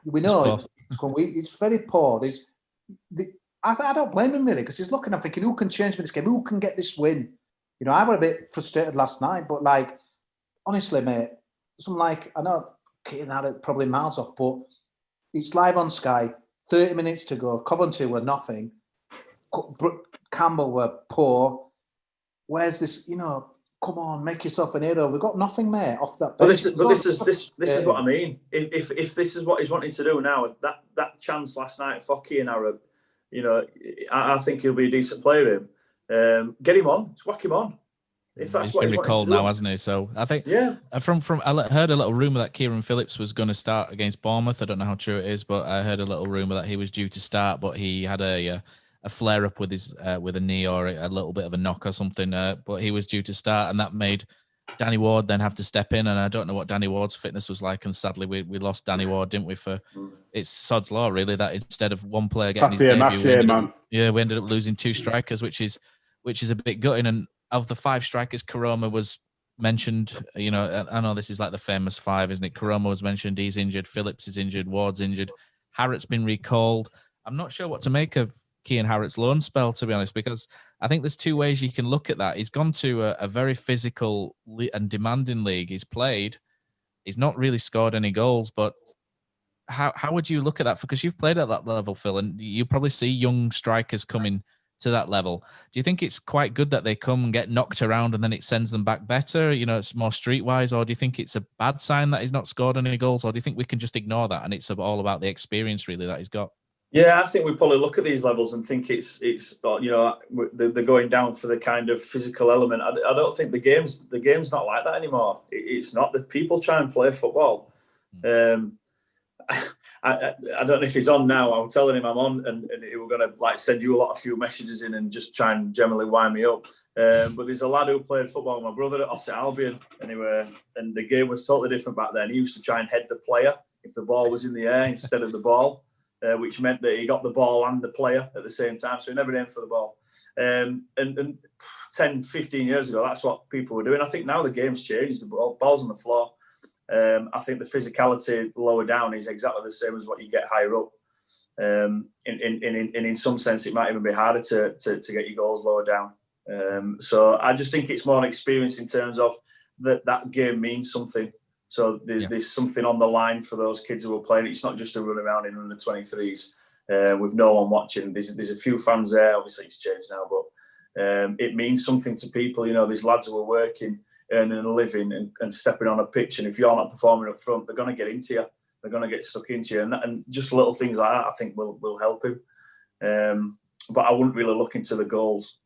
we know it's very poor. I don't blame him really, because he's looking and thinking, who can change me this game? Who can get this win? I was a bit frustrated last night, but honestly, mate, I know Keaton had it probably miles off, but it's live on Sky. 30 minutes to go. Coventry were nothing. Campbell were poor. Where's this? Come on, make yourself an hero. We've got nothing, mate, off that bench. This is what I mean. If this is what he's wanting to do now, that chance last night, Focky and Arab, I think he'll be a decent player. Get him on. Just whack him on. if that's he's what been he's recalled now, hasn't he? So I think from I heard a little rumor that Kieran Phillips was going to start against Bournemouth. I don't know how true it is, but I heard a little rumor that he was due to start, but he had a flare up with his with a knee or a little bit of a knock or something. But he was due to start, and that made Danny Ward then have to step in. And I don't know what Danny Ward's fitness was like. And sadly, we lost Danny Ward, didn't we? For it's sod's law, really. That instead of one player getting his debut, we ended up losing 2 strikers, which is a bit gutting. And of the 5 strikers, Karoma was mentioned. You know, I know this is like the famous 5, isn't it? Karoma was mentioned. He's injured. Phillips is injured. Ward's injured. Harrott's been recalled. I'm not sure what to make of Kean Harrott's loan spell, to be honest, because I think there's 2 ways you can look at that. He's gone to a very physical and demanding league. He's played. He's not really scored any goals, but how would you look at that? Because you've played at that level, Phil, and you probably see young strikers coming to that level. Do you think it's quite good that they come and get knocked around and then it sends them back better? You know, it's more streetwise, or do you think it's a bad sign that he's not scored any goals, or do you think we can just ignore that and it's all about the experience really that he's got? Yeah, I think we probably look at these levels and think it's you know, they're going down for the kind of physical element. I don't think the game's not like that anymore. It's not that people try and play football. I don't know if he's on now. I'm telling him I'm on, and he was going to like send you a few messages in and just try and generally wind me up. But there's a lad who played football with my brother at Ossett Albion anyway, and the game was totally different back then. He used to try and head the player if the ball was in the air instead of the ball. Which meant that he got the ball and the player at the same time. So he never aimed for the ball. And 10, 15 years ago, that's what people were doing. I think now the game's changed. The ball's on the floor. I think the physicality lower down is exactly the same as what you get higher up. In some sense, it might even be harder to get your goals lower down. So I just think it's more an experience in terms of that game means something. So there's something on the line for those kids who are playing. It's not just a run around in under 23s with no one watching. There's a few fans there. Obviously, it's changed now, but it means something to people. You know, these lads who are working, earning a living, and stepping on a pitch. And if you're not performing up front, they're going to get into you. They're going to get stuck into you, and just little things like that, I think, will help him. But I wouldn't really look into the goals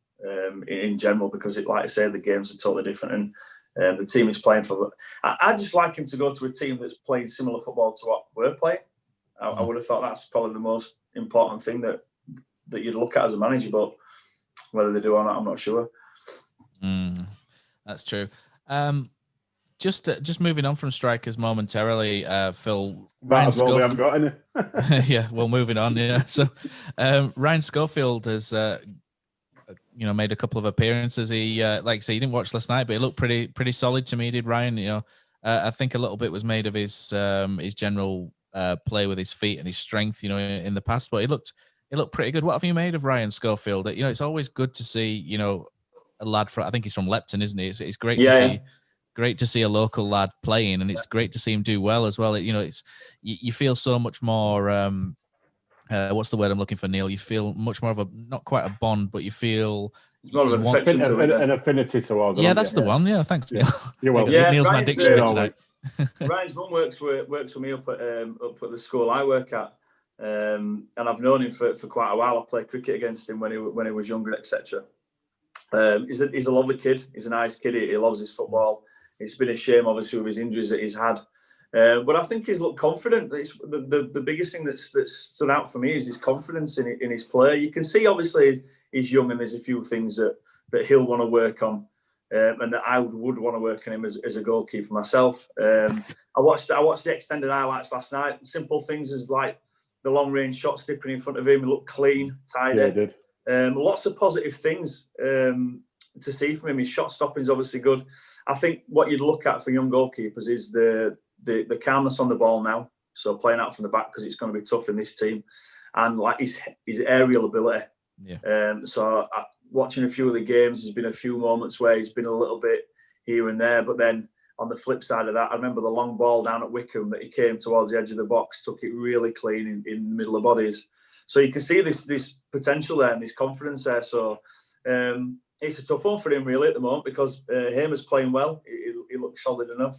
in general because, like I say, the games are totally different and. The team is playing for. I'd just like him to go to a team that's playing similar football to what we're playing. I would have thought that's probably the most important thing that you'd look at as a manager. But whether they do or not, I'm not sure. That's true. Just moving on from strikers momentarily, Phil. Ryan Schofield. We haven't got any. Yeah, well, moving on. Yeah, so Ryan Schofield has. Made a couple of appearances. He, like I say, he didn't watch last night, but he looked pretty solid to me. Did Ryan? You know, I think a little bit was made of his general play with his feet and his strength. You know, in the past, but he looked pretty good. What have you made of Ryan Schofield? You know, it's always good to see. You know, a lad from I think he's from Lepton, isn't he? It's great to see. Great to see a local lad playing, and it's great to see him do well as well. You know, it's you feel so much more. What's the word I'm looking for, Neil? You feel much more of not quite a bond, but you feel an affinity towards them. Yeah, that's the one. Yeah, thanks, Neil. You're welcome. Neil's my dictionary tonight. Ryan's mum works for me up at the school I work at, and I've known him for quite a while. I played cricket against him when he was younger, etc. He's a lovely kid. He's a nice kid. He loves his football. It's been a shame, obviously, with his injuries that he's had. But I think he's looked confident. It's the biggest thing that's stood out for me is his confidence in his play. You can see, obviously, he's young and there's a few things that he'll want to work on, and that I would want to work on him as a goalkeeper myself. I watched the extended highlights last night. Simple things as like the long range shot snipping in front of him. He looked clean, tidy. Yeah, he did. Lots of positive things to see from him. His shot stopping is obviously good. I think what you'd look at for young goalkeepers is the calmness on the ball now, so playing out from the back because it's going to be tough in this team, and like his aerial ability. Yeah. So watching a few of the games, there's been a few moments where he's been a little bit here and there, but then on the flip side of that, I remember the long ball down at Wickham that he came towards the edge of the box, took it really clean in the middle of bodies. So you can see this potential there and this confidence there. So it's a tough one for him really at the moment because Hamer's playing well. He looks solid enough.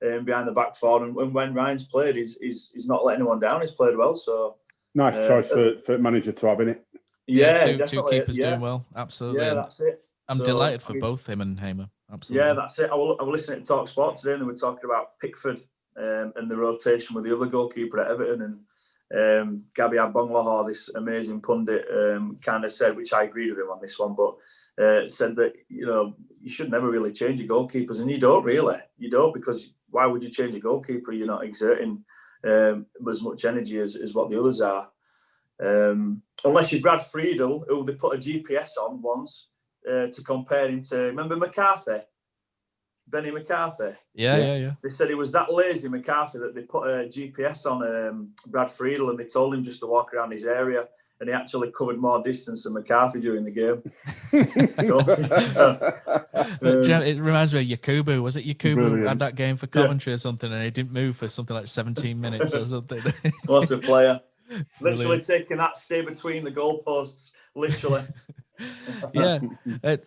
Behind the back four, and when Ryan's played, he's not letting anyone down. He's played well, so nice choice for manager to have, innit? Yeah, two keepers doing well, absolutely. Yeah, that's it. I'm delighted for both him and Hamer. absolutely. Yeah, that's it. I was listening to Talk Sport today, and they were talking about Pickford and the rotation with the other goalkeeper at Everton, and Gabby Agbonlahor, this amazing pundit, kind of said, which I agreed with him on this one, but said that you should never really change your goalkeepers, and you don't, because why would you change a goalkeeper? You're not exerting as much energy as what the others are, unless you're Brad Friedel, who they put a GPS on once to compare him to. Remember McCarthy? Benny McCarthy. Yeah. They said he was that lazy, McCarthy, that they put a GPS on Brad Friedel, and they told him just to walk around his area, and he actually covered more distance than McCarthy during the game. It reminds me of Yakubu. Was it Yakubu Brilliant. had that game for Coventry or something, and he didn't move for something like 17 minutes or something? What a player. Literally Brilliant. taking that stay between the goalposts, literally. Yeah.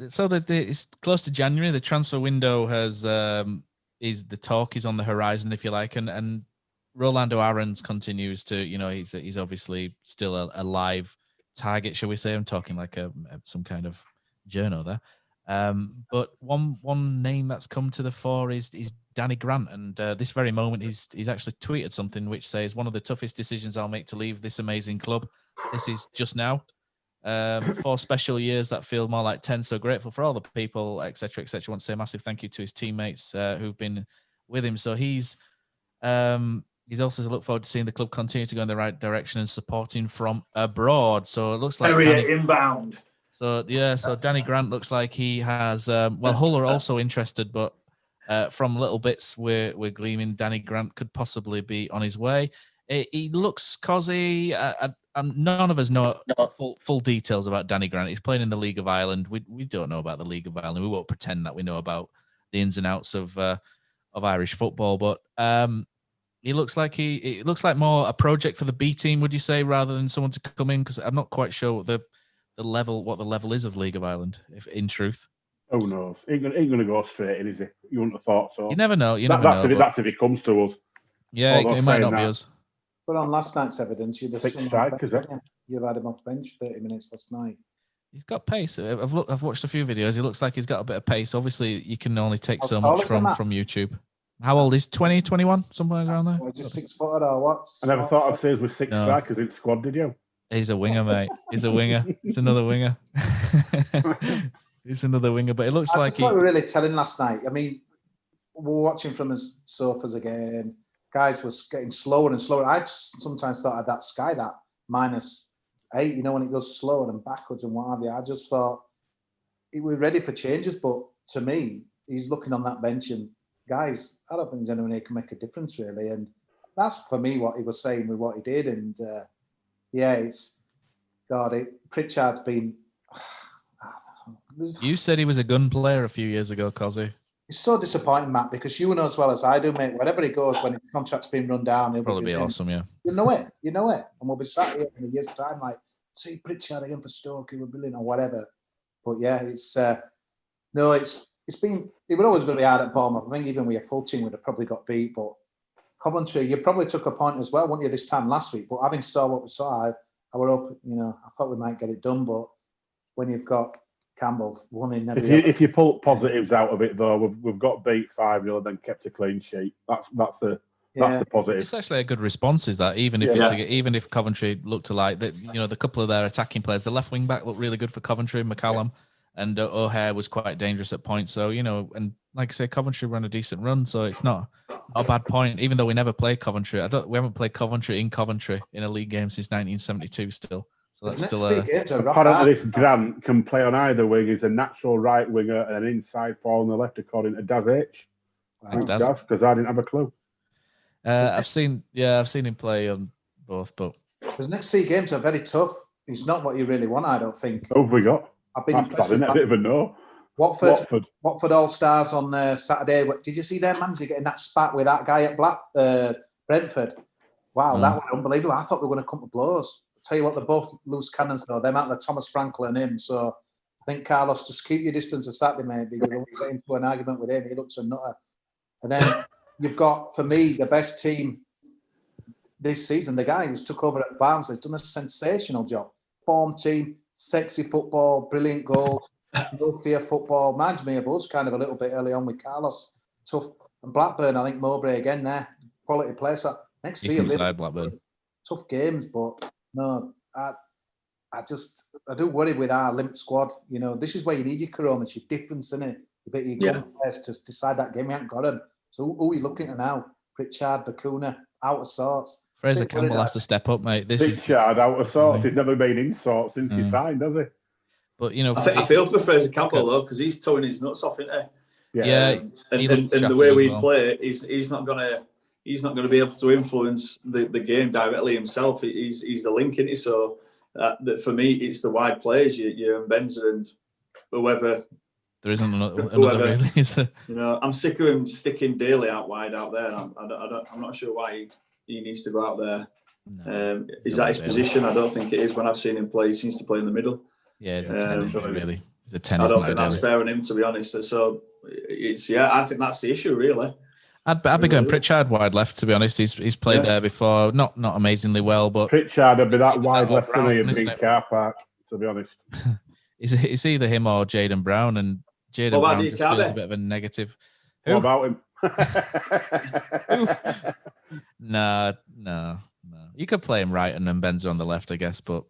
So that it's close to January. The transfer window has the talk is on the horizon, if you like, and Rolando Aarons continues to, he's obviously still a live target, shall we say? I'm talking like some kind of journo there. But one name that's come to the fore is Danny Grant, and this very moment he's actually tweeted something which says, "One of the toughest decisions I'll make to leave this amazing club. This is just now. 4 special years that feel more like 10. So grateful for all the people, etc., etc. I want to say a massive thank you to his teammates who've been with him." So he's also look forward to seeing the club continue to go in the right direction and supporting from abroad. So it looks like inbound. So Danny Grant looks like he has. Hull are also interested, but from little bits we're gleaming Danny Grant could possibly be on his way. He looks cozy. None of us know full details about Danny Grant. He's playing in the League of Ireland. We don't know about the League of Ireland. We won't pretend that we know about the ins and outs of Irish football. But he looks like it looks like more a project for the B team, would you say, rather than someone to come in? Because I'm not quite sure what the level is of League of Ireland, if in truth. Who knows? Ain't gonna go straight in, is he? You wouldn't have thought so. You never know. That's if it comes to us. Yeah, it might not be us. But on last night's evidence, you'd have you've had him off bench 30 minutes last night. He's got pace. I've watched a few videos. He looks like he's got a bit of pace. Obviously, you can only take so much from YouTube. How old is 20, 21, something around there? Is he 6 footer or what? I never thought I'd say with 6 strikers in the squad, did you? He's a winger, mate. He's a winger. He's another winger. He's another winger, but it looks like we were really telling last night. I mean, we were watching from his sofas again. Guys was getting slower and slower. I sometimes thought that Sky, that -8, when it goes slower and backwards and what have you. I just thought he was ready for changes, but to me, he's looking on that bench and guys, I don't think there's anyone who can make a difference really. And that's for me what he was saying with what he did. And Pritchard's been. You said he was a gun player a few years ago, Kosi. It's so disappointing, Matt, because you know as well as I do, mate, wherever he goes, when his contract's been run down, he'll probably be awesome, yeah. You know it. And we'll be sat here in a year's time like, see Pritchard again for Stoke, he was brilliant or whatever. But yeah, it's been, it was always going to be hard at Bournemouth. I think even with a full team would have probably got beat, but Coventry, you probably took a point as well, weren't you, this time last week? But having saw what we saw, I were hoping, I thought we might get it done, but when you've got Campbell won in every if you pull positives out of it though, we've got beat 5-0 then kept a clean sheet. That's the positive. It's actually a good response, is that even if Coventry looked like that, the couple of their attacking players, the left wing back looked really good for Coventry, McCallum, and O'Hare was quite dangerous at points. So and like I say, Coventry run a decent run, so it's not a bad point. Even though we never played Coventry, we haven't played Coventry in a league game since 1972 still. So that's still apparently this Grant can play on either wing. He's a natural right winger and an inside forward on the left, according to Daz H. Thanks, Daz. Because I didn't have a clue. I've seen him play on both, but his next 3 games are very tough. It's not what you really want, I don't think. Who have we got? I've been impressed with a bit of a no. Watford All Stars on Saturday. Did you see their manager getting that spat with that guy at Brentford? Wow, that was unbelievable. I thought they were going to come to blows. Tell you what, they're both loose cannons though. They're out there, Thomas Franklin and him. So I think Carlos, just keep your distance a Saturday, mate, because we'll get into an argument with him. He looks a nutter. And then you've got, for me, the best team this season. The guy who's took over at Barnsley has done a sensational job. Form team, sexy football, brilliant goals. no fear football. Reminds me of us kind of a little bit early on with Carlos. Tough. And Blackburn, I think Mowbray again there. Quality place. Next to Decent side, Blackburn. Tough games, but no, I do worry with our limp squad. You know, this is where you need your Karomas, your difference, isn't it? You bet your gun players to decide that game. We haven't got them. So who are we looking at now? Pritchard, Bacuna, out of sorts. Fraser Campbell has to step up, mate. Pritchard out of sorts. He's never been in sorts since he signed, has he? But you know, I feel for Fraser Campbell though, because he's towing his nuts off, isn't he? Yeah, and the way we play, he's not gonna be able to influence the game directly himself. He's the link in it. So that for me, it's the wide players, your Benzer and whoever. There isn't another really, is there? You know, I'm sick of him sticking Daly out wide out there. I'm not sure why he needs to go out there. No, is that his position? I don't think it is. When I've seen him play, he seems to play in the middle. Yeah, he's a 10, really. He's a 10. I don't think that's fair on him, to be honest. So I think that's the issue, really. I'd be going Pritchard wide left, to be honest. He's played there before, not amazingly well, but Pritchard would be that wide left in a big car park, to be honest. It's either him or Jaden Brown, and Jaden Brown just feels a bit of a negative. What about him? No. You could play him right and then Benzer on the left, I guess. But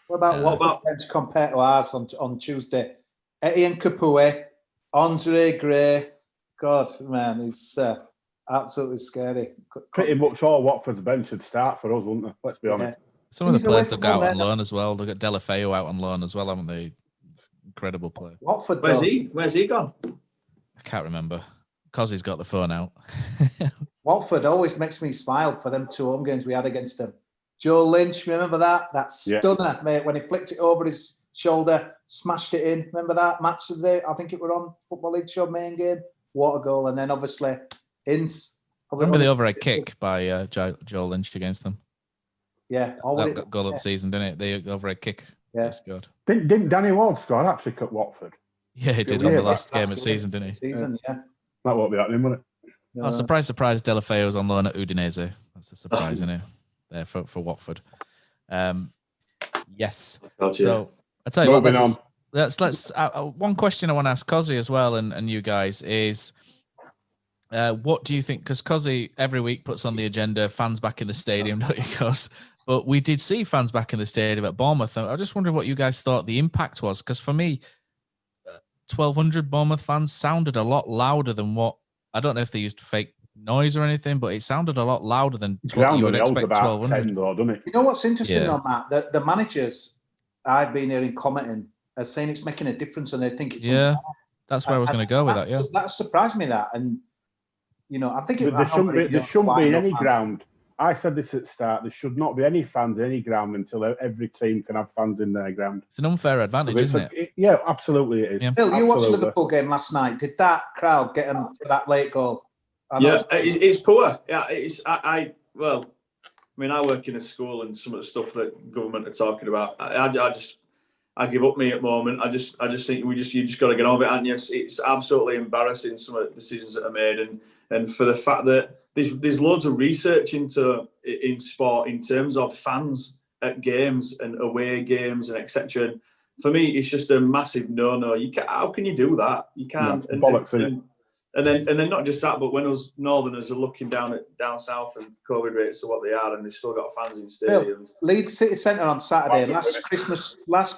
what about bench compared to ours on Tuesday? Etienne Capoue, Andre Gray. God, man, it's absolutely scary. Pretty much all Watford's bench should start for us, wouldn't they? Let's be honest. Some of the players they've got out on loan as well. They've got Delafeu out on loan as well, haven't they? Incredible player. Watford, Where's he gone? I can't remember. Cossy's got the phone out. Watford always makes me smile for them 2 home games we had against them. Joe Lynch, remember that? That stunner, mate, when he flicked it over his shoulder, smashed it in. Remember that match of the, I think it were on Football League Show main game. What a goal. And then obviously Ince. Remember the overhead kick by Joe Lynch against them? Yeah. That got goal of the season, didn't it? The overhead kick. Yeah. Good. Didn't Danny Ward score hat-trick at Watford? Yeah, he did on the last game of the season, didn't he? Yeah. That won't be happening, will it? No. Oh, surprise, Delafeu's on loan at Udinese. That's a surprise, isn't it? There for Watford. Yes. Gotcha. So I tell you what. Let's one question I want to ask Kosi as well, and you guys is, what do you think? Because Kosi every week puts on the agenda fans back in the stadium, don't you, Kos? But we did see fans back in the stadium at Bournemouth. I just wondered what you guys thought the impact was, because for me, 1,200 Bournemouth fans sounded a lot louder than what, I don't know if they used fake noise or anything, but it sounded a lot louder than what you would expect 1,200. Though, doesn't it? You know what's interesting though, Matt? The managers I've been hearing commenting are saying it's making a difference and they think it's... Yeah, that's where I was going to go with that, yeah. That surprised me, that. And, you know, I think... There shouldn't be any ground. I said this at the start. There should not be any fans in any ground until every team can have fans in their ground. It's an unfair advantage, isn't it? Yeah, absolutely it is. Yeah. Bill, you watched the Liverpool game last night. Did that crowd get them to that late goal? It's poor. Yeah, I work in a school, and some of the stuff that government are talking about, I give up me at the moment. I just think you just got to get on with it, and yes, it's absolutely embarrassing, some of the decisions that are made, and for the fact that there's loads of research in sport in terms of fans at games and away games and etc. And for me, it's just a massive no. How can you do that? You can't. No, and then not just that, but when us Northerners are looking down south and COVID rates are what they are, and they've still got fans in stadiums. Leeds City Centre on Saturday, last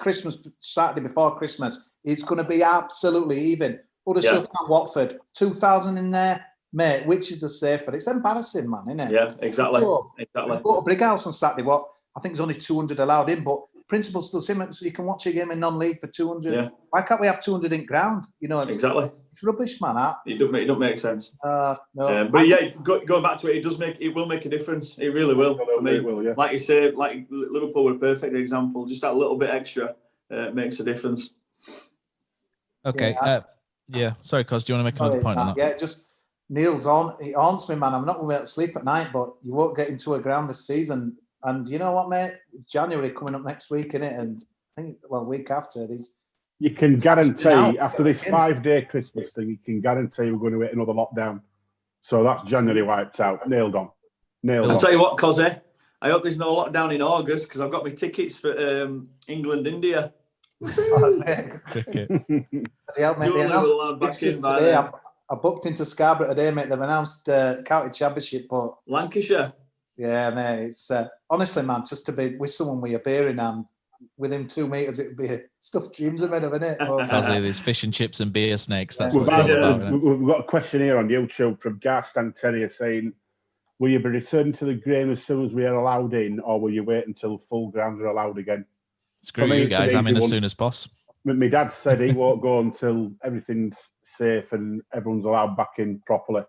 Christmas, Saturday before Christmas, it's going to be absolutely even. Huddersfield and Watford, 2,000 in there, mate. Which is the safer? It's embarrassing, man, isn't it? Yeah, exactly. Go to Brighouse on Saturday. I think there's only 200 allowed in, but principle's still similar, so you can watch a game in non-league for 200. Yeah. Why can't we have 200 in ground? You know, exactly. It's rubbish, man. It don't make sense. No. But yeah, going back to it, it will make a difference. It really will for me. Yeah. Like you say, like Liverpool were a perfect example. Just that little bit extra makes a difference. Okay. Sorry, Cos, do you want to make another point on that? Yeah, just Neil's on. It haunts me, man. I'm not going to be able to sleep at night, but you won't get into a ground this season. And you know what, mate? January coming up next week, innit? And I think, week after these. You can guarantee after this 5-day Christmas thing, you can guarantee we're going to hit another lockdown. So that's January wiped out. Nailed on. I'll tell you what, Cosy, I hope there's no lockdown in August, because I've got my tickets for England-India. Cricket. Yeah, mate, they announced fixtures today. I booked into Scarborough today, mate. They've announced county championship, but Lancashire. Yeah, mate. It's honestly, man, just to be with someone with a beer in hand, within 2 meters, it would be stuffed dreams of it, isn't it? Because there's fish and chips and beer snakes. That's We've what it's all about. We've got a question here on YouTube from Garstan Terrier saying, will you be returning to the game as soon as we are allowed in, or will you wait until full grounds are allowed again? Screw you guys, I'm in as soon as possible. My dad said he won't go until everything's safe and everyone's allowed back in properly.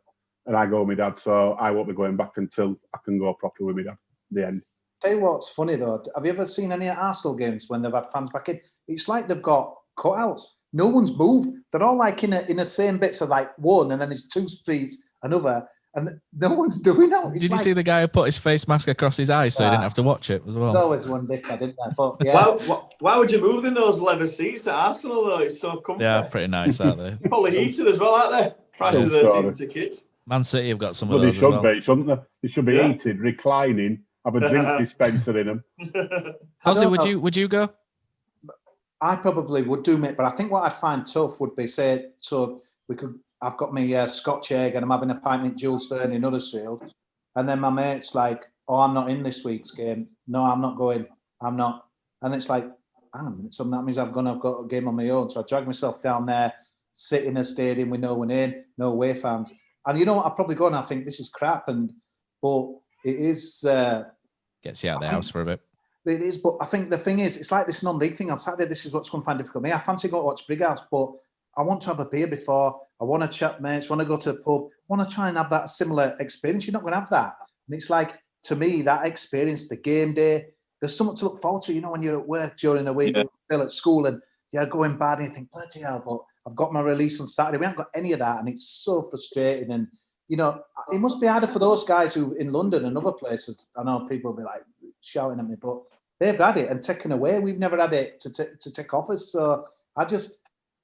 And I go with my dad, so I won't be going back until I can go properly with my dad. The end. Tell you what's funny though, have you ever seen any Arsenal games when they've had fans back in? It's like they've got cutouts. No one's moved. They're all like in the same bits of like one, and then there's 2 streets, another, and no one's doing it. Did you see the guy who put his face mask across his eyes so he didn't have to watch it as well? There's always one dickhead, isn't there? But yeah. Why would you move in those leather seats at Arsenal though? It's so comfy. Yeah, pretty nice, aren't they? Probably heated as well, aren't they? Price of their season tickets. Man City have got some of they those should as well. be, shouldn't they? They should be heated, reclining, have a drink dispenser in them. Ozzy, would you go? I probably would do, mate, but I think what I'd find tough would be, say, so I've got my Scotch egg and I'm having a pint at Jules Verne in Huddersfield, and then my mate's like, oh, I'm not in this week's game. No, I'm not going. I'm not. And it's like, hang on a minute, so that means I've got a game on my own. So I drag myself down there, sit in a stadium with no one in, no away fans. And you know what? I'll probably go and I think this is crap. But it is... Gets you out of the house for a bit. It is, but I think the thing is, it's like this non-league thing. On Saturday, this is what's going to find difficult. Me, I fancy going to watch Big House, but I want to have a beer before. I want to chat mates, want to go to a pub, want to try and have that similar experience. You're not going to have that. And it's like, to me, that experience, the game day, there's something to look forward to. You know, when you're at work during the week, still at school, and you're going bad, and you think, bloody hell, but I've got my release on Saturday. We haven't got any of that, and it's so frustrating. And, you know, it must be harder for those guys who in London and other places. I know people will be like shouting at me, but they've had it and taken away. We've never had it to take off us. So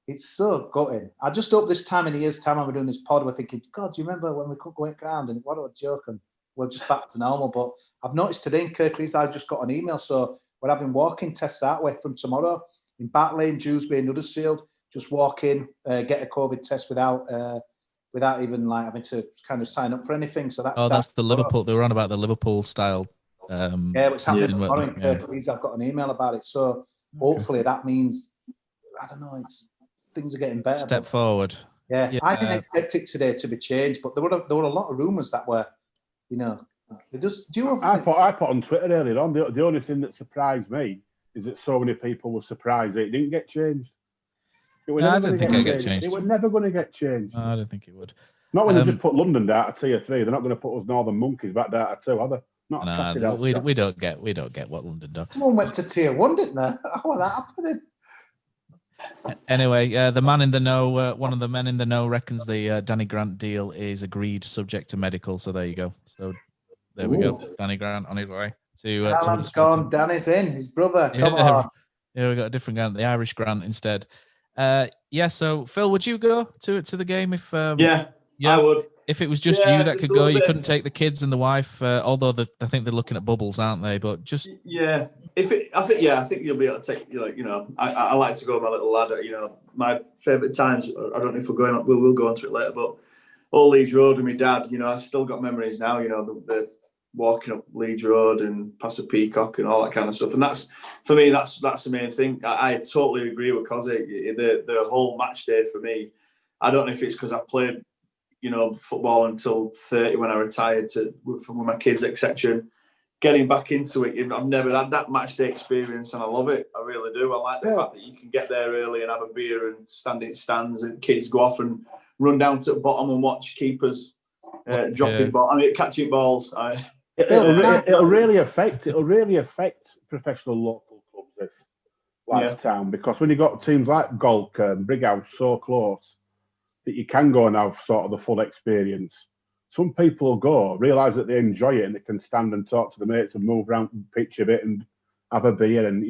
it's so gutting. I just hope this time in a year's time when we're doing this pod, we're thinking, God, do you remember when we couldn't go ground? And what a joke. And we're just back to normal. But I've noticed today in Kirklees, I just got an email. So we're having walk-in tests that way from tomorrow in Batley, in Dewsbury, in Huddersfield. Just walk in, get a COVID test without even like having to kind of sign up for anything. So that's the Liverpool. They were on about the Liverpool style. It's happening tomorrow in Kirklees. I've got an email about it. So hopefully that means, I don't know, things are getting better. Step forward. Yeah, I didn't expect it today to be changed, but there were a lot of rumours that were, you know, they just. I put on Twitter earlier on. The only thing that surprised me is that so many people were surprised it didn't get changed. I didn't think it'd get changed. It was never going to get changed. I don't think it would. Not when they just put London down at tier 3. They're not going to put us Northern Monkeys back down at 2, are they? We don't get what London does. Someone went to tier 1, didn't they? How that happened? Anyway, the man in the know, one of the men in the know, reckons the Danny Grant deal is agreed, subject to medical. So there you go. So there we go. Danny Grant on his way to. Alan's gone. Danny's in. His brother. Come on. Yeah, we got a different Grant, the Irish Grant instead. So Phil, would you go to the game if? I would. If it was just you that could go, you couldn't take the kids and the wife. Although I think they're looking at bubbles, aren't they? But just I think you'll be able to take. I like to go with my little lad. My favourite times. I don't know if we're going on. We'll go into it later. But all Leeds Road with my dad. I still got memories now. The walking up Leeds Road and past the Peacock and all that kind of stuff. And that's for me. That's the main thing. I totally agree with Kosi. The whole match day for me. I don't know if it's because I played, football until 30 when I retired with my kids, etc. Getting back into it, I've never had that match day experience, and I love it. I really do. I like the fact that you can get there early and have a beer and stand in stands, and kids go off and run down to the bottom and watch keepers dropping catching balls. It'll really affect professional local clubs this town, because when you got teams like Galka and Brighouse so close that you can go and have sort of the full experience. Some people will go, realise that they enjoy it and they can stand and talk to the mates and move around the pitch a bit and have a beer and,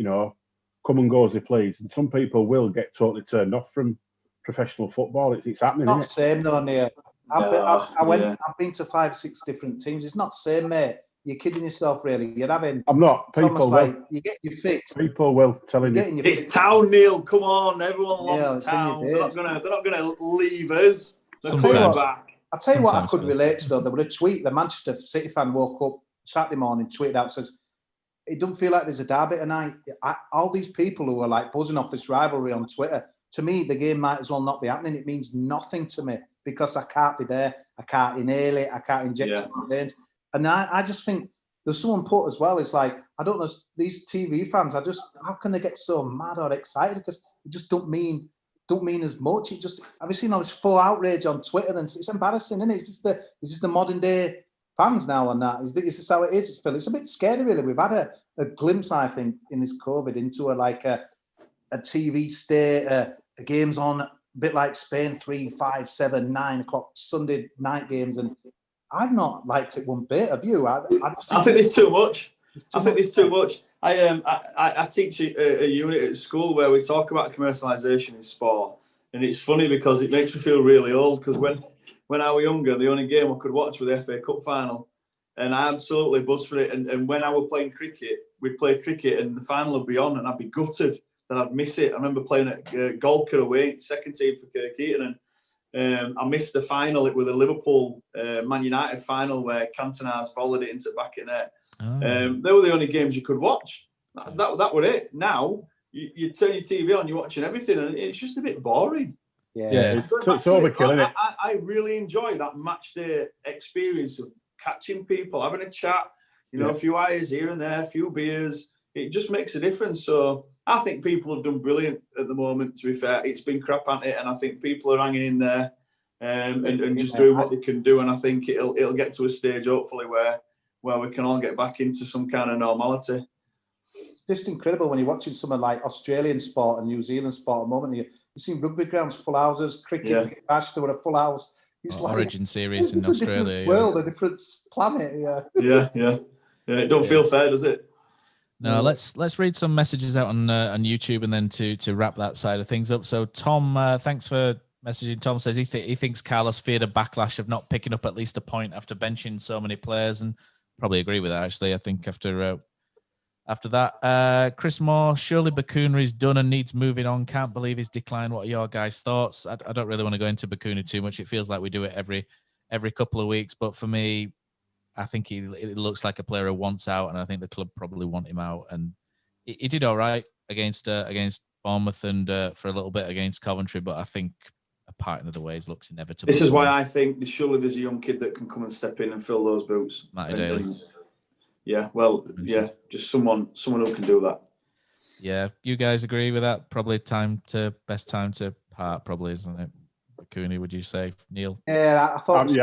come and go as they please. And some people will get totally turned off from professional football. It's happening, It's not the same though, Neil. I've been to 5-6 different teams. It's not the same, mate. you're kidding yourself, really. You're having. I'm not. It's almost like you get your fix. People will telling you. It's Town, Neil. Come on, everyone Yeah, loves Town. They're not gonna leave us. They're coming back. I'll tell you what I could relate to, though. There was a tweet. The Manchester City fan woke up Saturday morning, tweeted out, says, "It doesn't feel like there's a derby tonight." All these people who are like buzzing off this rivalry on Twitter, to me, the game might as well not be happening. It means nothing to me because I can't be there. I can't inhale it. I can't inject it in my veins. And I just think there's someone put as well. It's like, I don't know, these TV fans, how can they get so mad or excited? Because it just don't mean as much. Have you seen all this full outrage on Twitter? And it's embarrassing, isn't it? Is this the modern day fans now on that? Is this how it is, Phil? It's a bit scary, really. We've had a glimpse, I think, in this COVID into a TV state, the games on a bit like Spain, 3, 5, 7, 9 o'clock Sunday night games, and I've not liked it one bit. Have you? I think there's too much. I think there's too much. I teach a unit at school where we talk about commercialisation in sport, and it's funny because it makes me feel really old. Because when I was younger, the only game I could watch was the FA Cup final, and I absolutely buzzed for it. And when I was playing cricket, we'd play cricket, and the final would be on, and I'd be gutted that I'd miss it. I remember playing at Golker away, second team for Kirkeaton, and I missed the final. It was the Liverpool Man United final where Cantona's volleyed it into the back of the net. They were the only games you could watch. That was it. Now you turn your TV on, you're watching everything, and it's just a bit boring. Yeah. It's overkill, isn't it? I really enjoy that match day experience of catching people, having a chat, a few eyes here and there, a few beers. It just makes a difference. So I think people have done brilliant at the moment, to be fair. It's been crap at it, and I think people are hanging in there and just doing what they can do. And I think it'll get to a stage, hopefully, where we can all get back into some kind of normality. It's just incredible when you're watching some of like Australian sport and New Zealand sport at the moment. You've seen rugby grounds, full houses, cricket, bash, there were a full house. It's like Origin series in Australia. A different planet. Yeah. It don't feel fair, does it? No, let's read some messages out on YouTube, and then to wrap that side of things up. So Tom, thanks for messaging. Tom says he thinks Carlos feared a backlash of not picking up at least a point after benching so many players, and probably agree with that. Actually, I think after that, Chris Moore, surely Bakuna's done and needs moving on. Can't believe his decline. What are your guys' thoughts? I don't really want to go into Bakuna too much. It feels like we do it every couple of weeks, but for me, I think it looks like a player who wants out, and I think the club probably want him out. And he did all right against Bournemouth and for a little bit against Coventry, but I think a parting of the ways looks inevitable. This is why I think surely there's a young kid that can come and step in and fill those boots. Matty Daly. Just someone who can do that. Yeah, you guys agree with that? Probably best time to part, probably, isn't it? Bakuna, would you say, Neil? Yeah, I thought.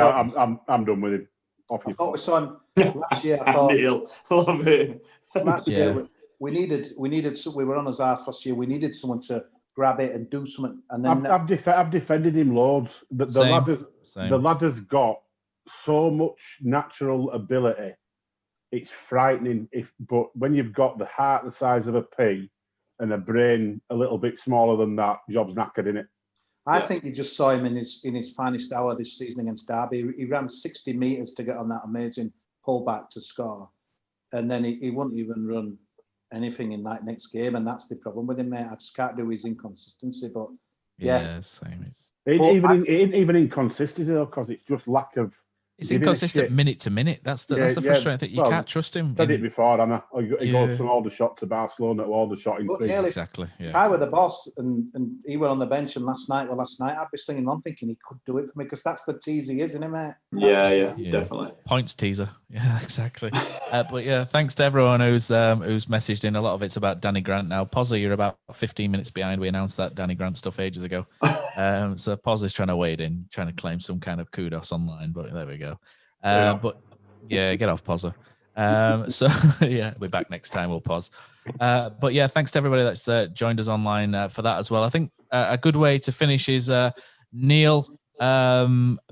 I'm done with him. I thought we saw him last year. I thought Neil, love it. Last year we needed. We were on his ass last year. We needed someone to grab it and do something. And then I've defended him loads. The lad has got so much natural ability. It's frightening. But when you've got the heart the size of a pea and a brain a little bit smaller than that, job's knackered, innit? I think you just saw him in his finest hour this season against Derby. He ran 60 metres to get on that amazing pullback to score. And then he wouldn't even run anything in that next game. And that's the problem with him, mate. I just can't do his inconsistency. But yeah same. Even inconsistency, though, because it's just lack of. It's inconsistent minute to minute. That's the frustrating thing. You can't trust him. Said it before, Anna. He goes from all the shot to Barcelona to all the shot in Spain. Exactly. Yeah. If I were the boss and he were on the bench and last night, I'd be slinging on thinking he could do it for me because that's the tease he is, isn't it, mate? Yeah, definitely. Points teaser. Yeah, exactly. But yeah, thanks to everyone who's messaged in. A lot of it's about Danny Grant now. Pozza, you're about 15 minutes behind. We announced that Danny Grant stuff ages ago. So Pozza's trying to wade in, trying to claim some kind of kudos online, but there we go. But yeah, get off Pozza. So yeah, we're back next time. We'll pause. But yeah, thanks to everybody that's joined us online for that as well. I think a good way to finish is Neil.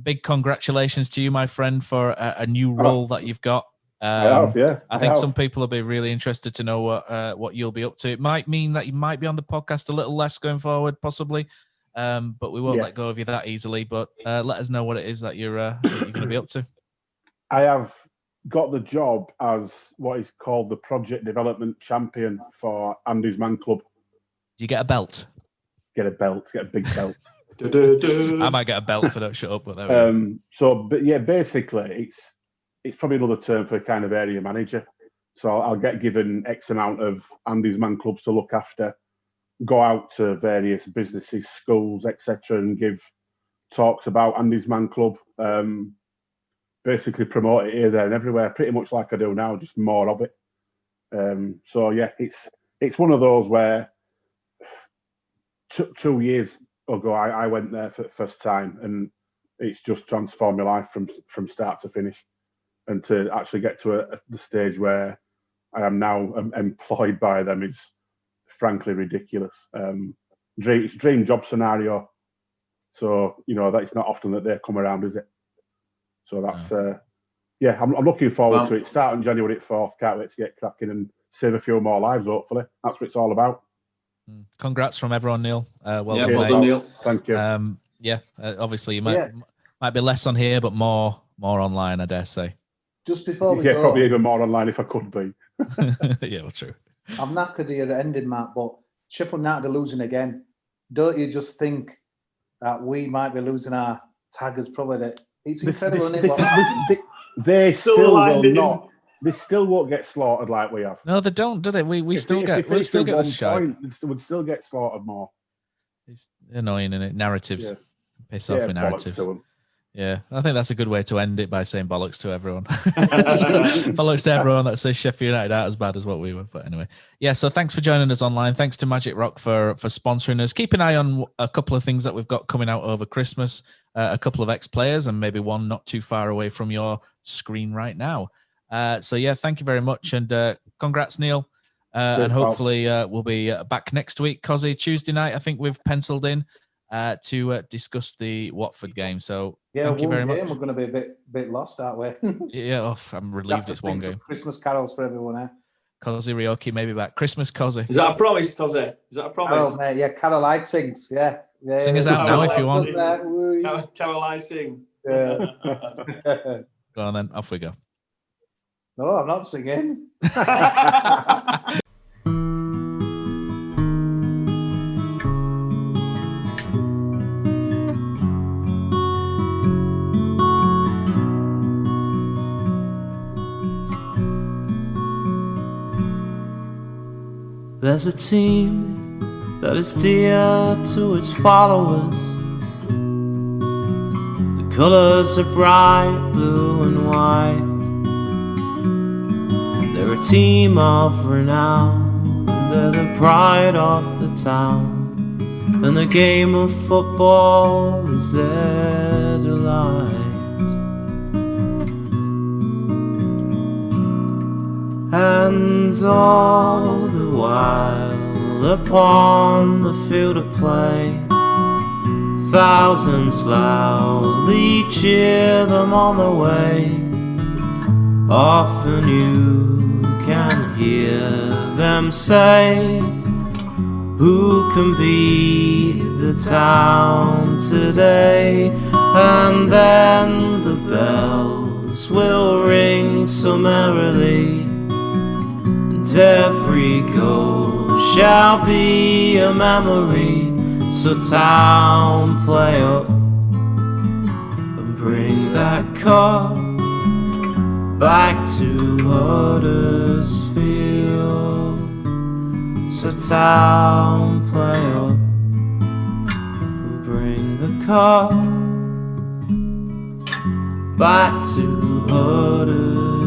Big congratulations to you, my friend, for a new role that you've got. I think some people will be really interested to know what you'll be up to. It might mean that you might be on the podcast a little less going forward, possibly. But we won't let go of you that easily. But let us know what it is that you're going to be up to. I have got the job as what is called the project development champion for Andy's Man Club. Do you get a belt? Get a big belt. I might get a belt if I don't shut up. But there we go. But yeah, basically, it's probably another term for a kind of area manager. So I'll get given X amount of Andy's Man Clubs to look after, go out to various businesses, schools, etc., and give talks about Andy's Man Club. Basically promote it here, there, and everywhere, pretty much like I do now, just more of it. So yeah, it's one of those where 2 years ago I went there for the first time, and it's just transformed my life from start to finish. And to actually get to the stage where I am now employed by them is frankly ridiculous. It's a dream job scenario. So, that's not often that they come around, is it? So that's, I'm looking forward to it. Starting January 4th, can't wait to get cracking and save a few more lives, hopefully. That's what it's all about. Congrats from everyone, Neil. Well done, Neil. Thank you. Obviously you might be less on here, but more online, I dare say. Just before we go, probably even more online if I could be. Yeah, well, true. I'm knackered here at ending, Matt, but Sheffield United are losing again. Don't you just think that we might be losing our taggers? Probably that. It's incredible, isn't it? They still will not. They still won't get slaughtered like we have. No, they don't, do they? We still get the shot. They would still get slaughtered more. It's annoying, isn't it? Narratives. Yeah. Piss off with narratives. Yeah, I think that's a good way to end it by saying bollocks to everyone. Bollocks to everyone that says Sheffield United aren't as bad as what we were. But anyway, yeah, so thanks for joining us online. Thanks to Magic Rock for sponsoring us. Keep an eye on a couple of things that we've got coming out over Christmas, a couple of ex-players and maybe one not too far away from your screen right now. So, yeah, thank you very much. And congrats, Neil. And hopefully we'll be back next week. Kosi, Tuesday night, I think we've penciled in to discuss the Watford game. So thank you very much. We're going to be a bit lost, aren't we? Yeah, I'm relieved it's one game. Christmas carols for everyone, eh? Kosi Ryoki maybe back. Christmas Kosi. Is that a promise, Kosi? Is that a promise? Carol, yeah, Carol I sings. Yeah. Sing us out now if you want. Carol I sing. Yeah. Go on then, off we go. No, I'm not singing. There's a team that is dear to its followers. The colours are bright blue and white. They're a team of renown, and they're the pride of the town. And the game of football is their delight. And all the while upon the field of play, thousands loudly cheer them on the way. Often you can hear them say, who can beat the town today? And then the bells will ring so merrily, and every goal shall be a memory. So town, play up and bring that cup back to Huddersfield. So town, play up and bring the cup back to Huddersfield.